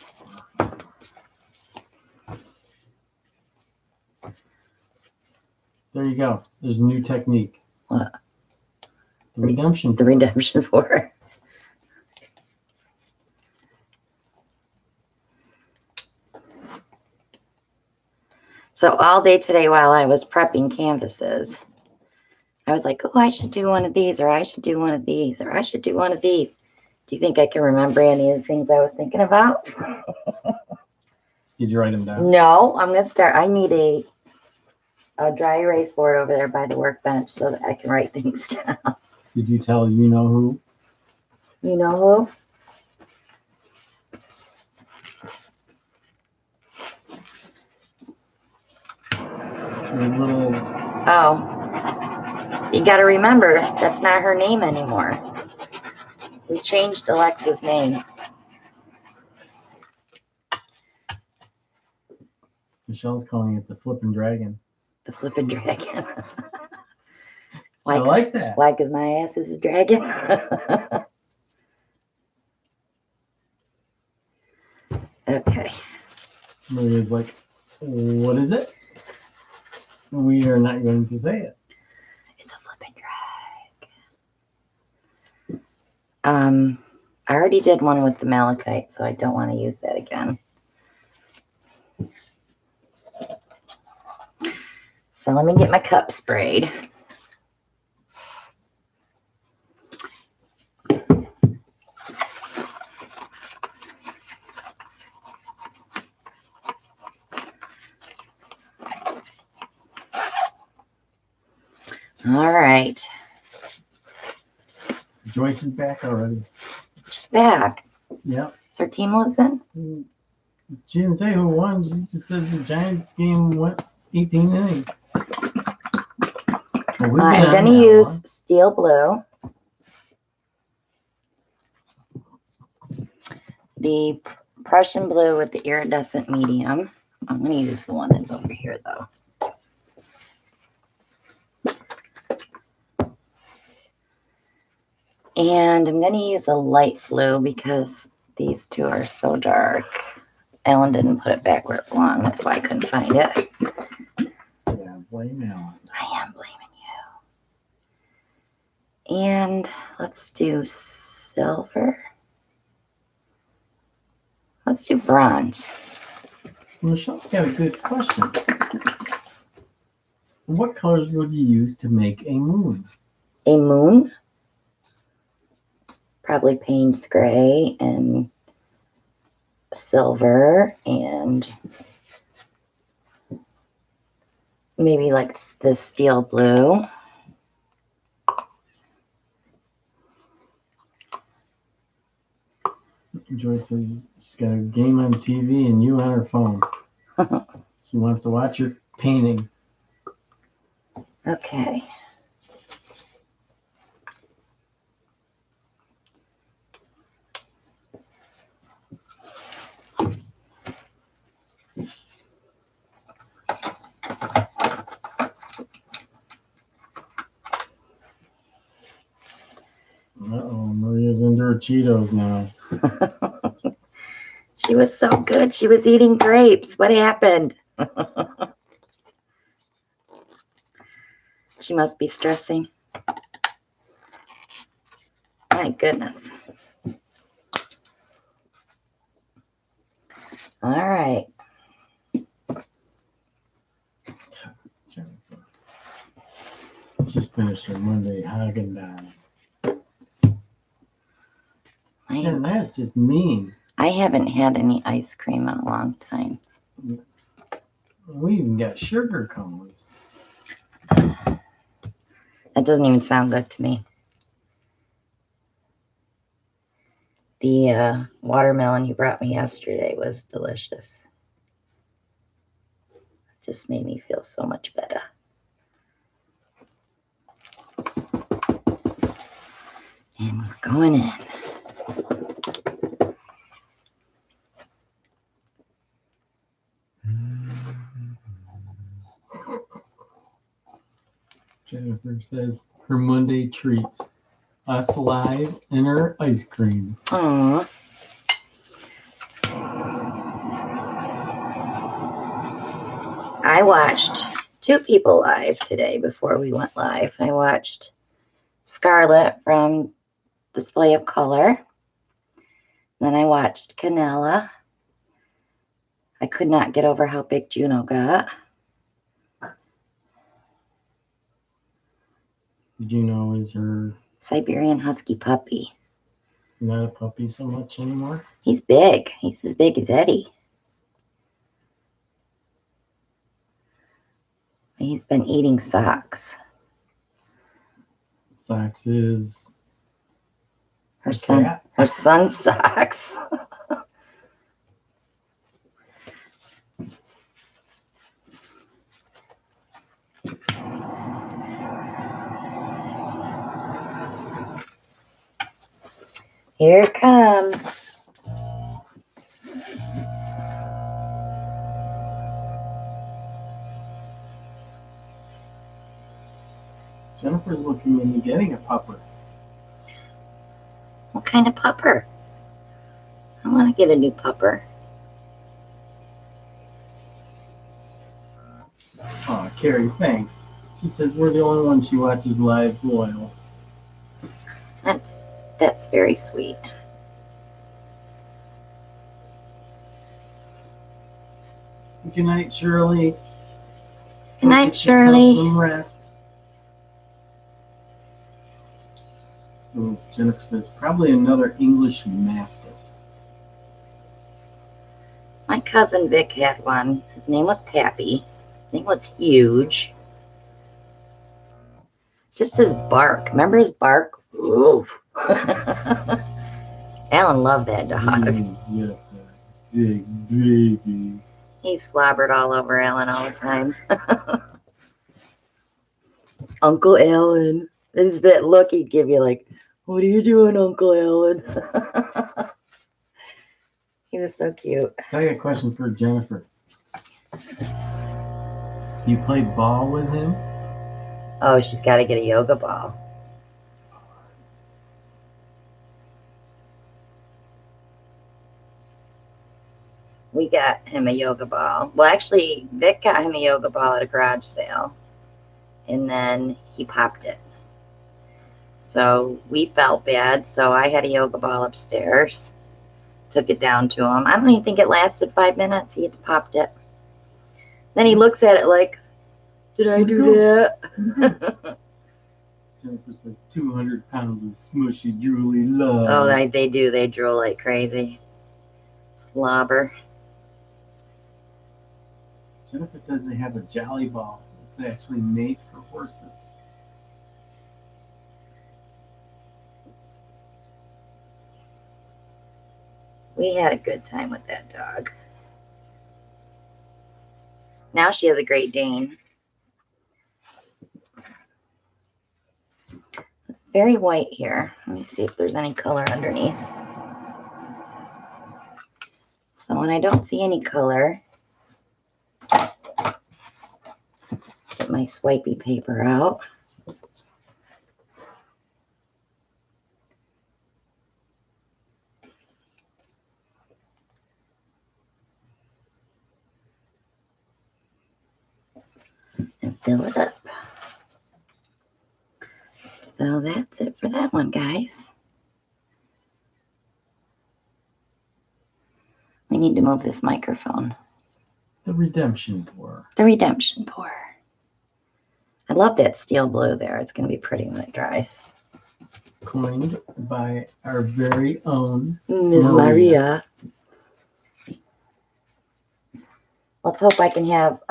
There you go. There's a new technique. What? The redemption. The redemption pour. So all day today while I was prepping canvases, I was like, oh, I should do one of these, or I should do one of these, or I should do one of these. Do you think I can remember any of the things I was thinking about? Did you write them down? No, I'm going to start. I need a dry erase board over there by the workbench so that I can write things down. Did you tell you know who? You know Your little, who? Oh, you got to remember, that's not her name anymore. We changed Alexa's name. Michelle's calling it the flippin' dragon. The flippin' dragon. I like that. Why? Because my ass is a dragon. Okay. Maria's like, what is it? We are not going to say it. It's a flippin' drag. I already did one with the malachite, so I don't want to use that again. So let me get my cup sprayed. All right. Joyce is back already. She's back. Yep. Is her team losing? She didn't say who won. She just says the Giants game went 18 innings. Well, So I'm going to use steel blue. The Prussian blue with the iridescent medium. I'm going to use the one that's over here, though. And I'm going to use a light blue because these two are so dark. Ellen didn't put it back where it belonged. That's why I couldn't find it. Yeah, blame Ellen. I am blaming you. And let's do silver. Let's do bronze. So Michelle's got a good question. What colors would you use to make a moon? A moon. Probably Payne's gray and silver and maybe like this steel blue. Joyce says she's got a game on TV and you on her phone. She wants to watch your painting. Okay. Uh-oh, Maria's into her Cheetos now. She was so good. She was eating grapes. What happened? She must be stressing. My goodness. All right. Jennifer just finished her Monday Haagen-Dazs. And that's just mean. I haven't had any ice cream in a long time. We even got sugar cones. That doesn't even sound good to me. The watermelon you brought me yesterday was delicious. It just made me feel so much better. And we're going in. Jennifer says her Monday treats us live and her ice cream. Aww. I watched two people live today before we went live. I watched Scarlett from Display of Color. Then I watched Canella. I could not get over how big Juno got. Juno is her Siberian Husky puppy. not a puppy so much anymore. He's big. He's as big as Eddie. He's been eating socks. Socks is Her son's socks. Here it comes. Jennifer's looking into getting a pupper. What kind of pupper? I want to get a new pupper. Oh, Carrie, thanks. She says we're the only one she watches live loyal. That's very sweet. Good night, Shirley. Good night, Shirley. Some rest. Oh, Jennifer says probably another English Mastiff. My cousin Vic had one. His name was Pappy. His name was huge. Just his bark. Remember his bark? Ooh. Alan loved that dog. Just a big baby. He slobbered all over Alan all the time. Uncle Alan. Is that look he'd give you like, what are you doing, Uncle Alan? He was so cute. So I got a question for Jennifer. Do you play ball with him? Oh, she's got to get a yoga ball. We got him a yoga ball. Well, actually, Vic got him a yoga ball at a garage sale. And then he popped it. So we felt bad. So I had a yoga ball upstairs. Took it down to him. I don't even think it lasted 5 minutes. He had popped it. Then he looks at it like, did I do that? Jennifer says 200 pounds of smushy, drooly love. Oh, they do. They drool like crazy. Slobber. Jennifer says they have a jolly ball. It's actually made for horses. We had a good time with that dog. Now she has a Great Dane. It's very white here. Let me see if there's any color underneath. So when I don't see any color, get my swipey paper out. And fill it up. So that's it for that one, guys. We need to move this microphone. The redemption pour. The redemption pour. I love that steel blue there. It's going to be pretty when it dries. Coined by our very own Miss Maria. Let's hope I can have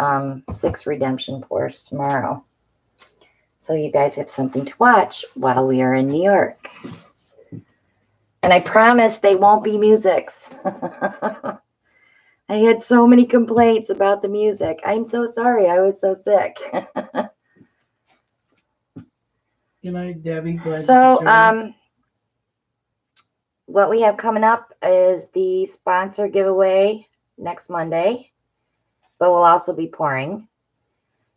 6 redemption pours tomorrow. So you guys have something to watch while we are in New York. And I promise they won't be musics. I had so many complaints about the music. I'm so sorry. I was so sick. Good night, Debbie. Glad So, you could join us. what we have coming up is the sponsor giveaway next Monday, but we'll also be pouring.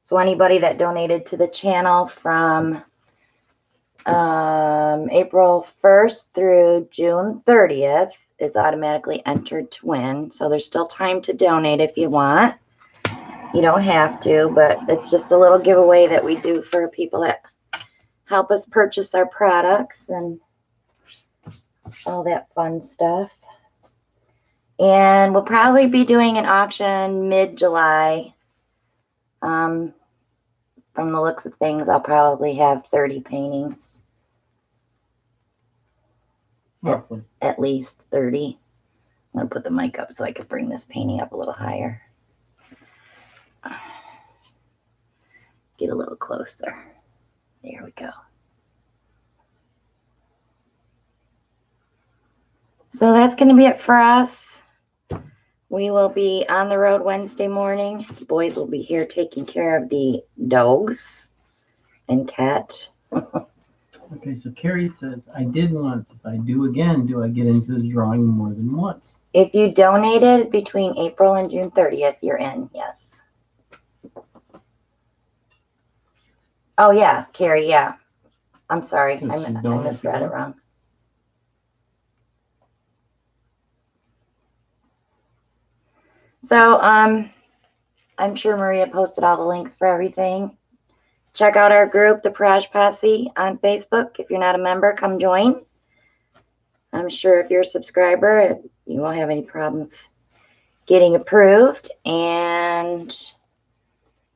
So anybody that donated to the channel from April 1st through June 30th is automatically entered to win. So there's still time to donate if you want. You don't have to, but it's just a little giveaway that we do for people that help us purchase our products and all that fun stuff. And we'll probably be doing an auction mid-July. From the looks of things, I'll probably have 30 paintings. Roughly. At least 30. I'm going to put the mic up so I could bring this painting up a little higher. Get a little closer. There we go. So that's going to be it for us. We will be on the road Wednesday morning. The boys will be here taking care of the dogs and cat. Okay, so Carrie says, I did once. If I do again, do I get into the drawing more than once? If you donated between April and June 30th, you're in, yes. Oh, yeah, Carrie, yeah. I'm sorry. I misread it wrong. So, I'm sure Maria posted all the links for everything. Check out our group, the Prash Posse, on Facebook. If you're not a member, come join. I'm sure if you're a subscriber, you won't have any problems getting approved. And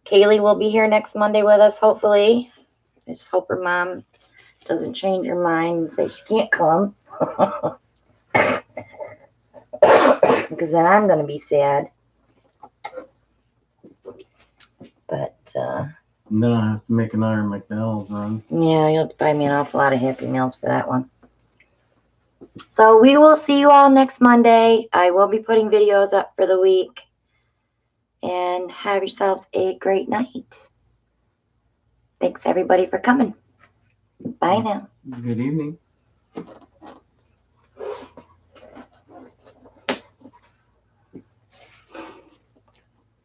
Kaylee will be here next Monday with us, hopefully. I just hope her mom doesn't change her mind and say she can't come. Because then I'm going to be sad. But, and then I have to make another McDonald's run. Yeah, you'll have to buy me an awful lot of Happy Meals for that one. So we will see you all next Monday. I will be putting videos up for the week. And have yourselves a great night. Thanks everybody for coming. Bye now. Good evening.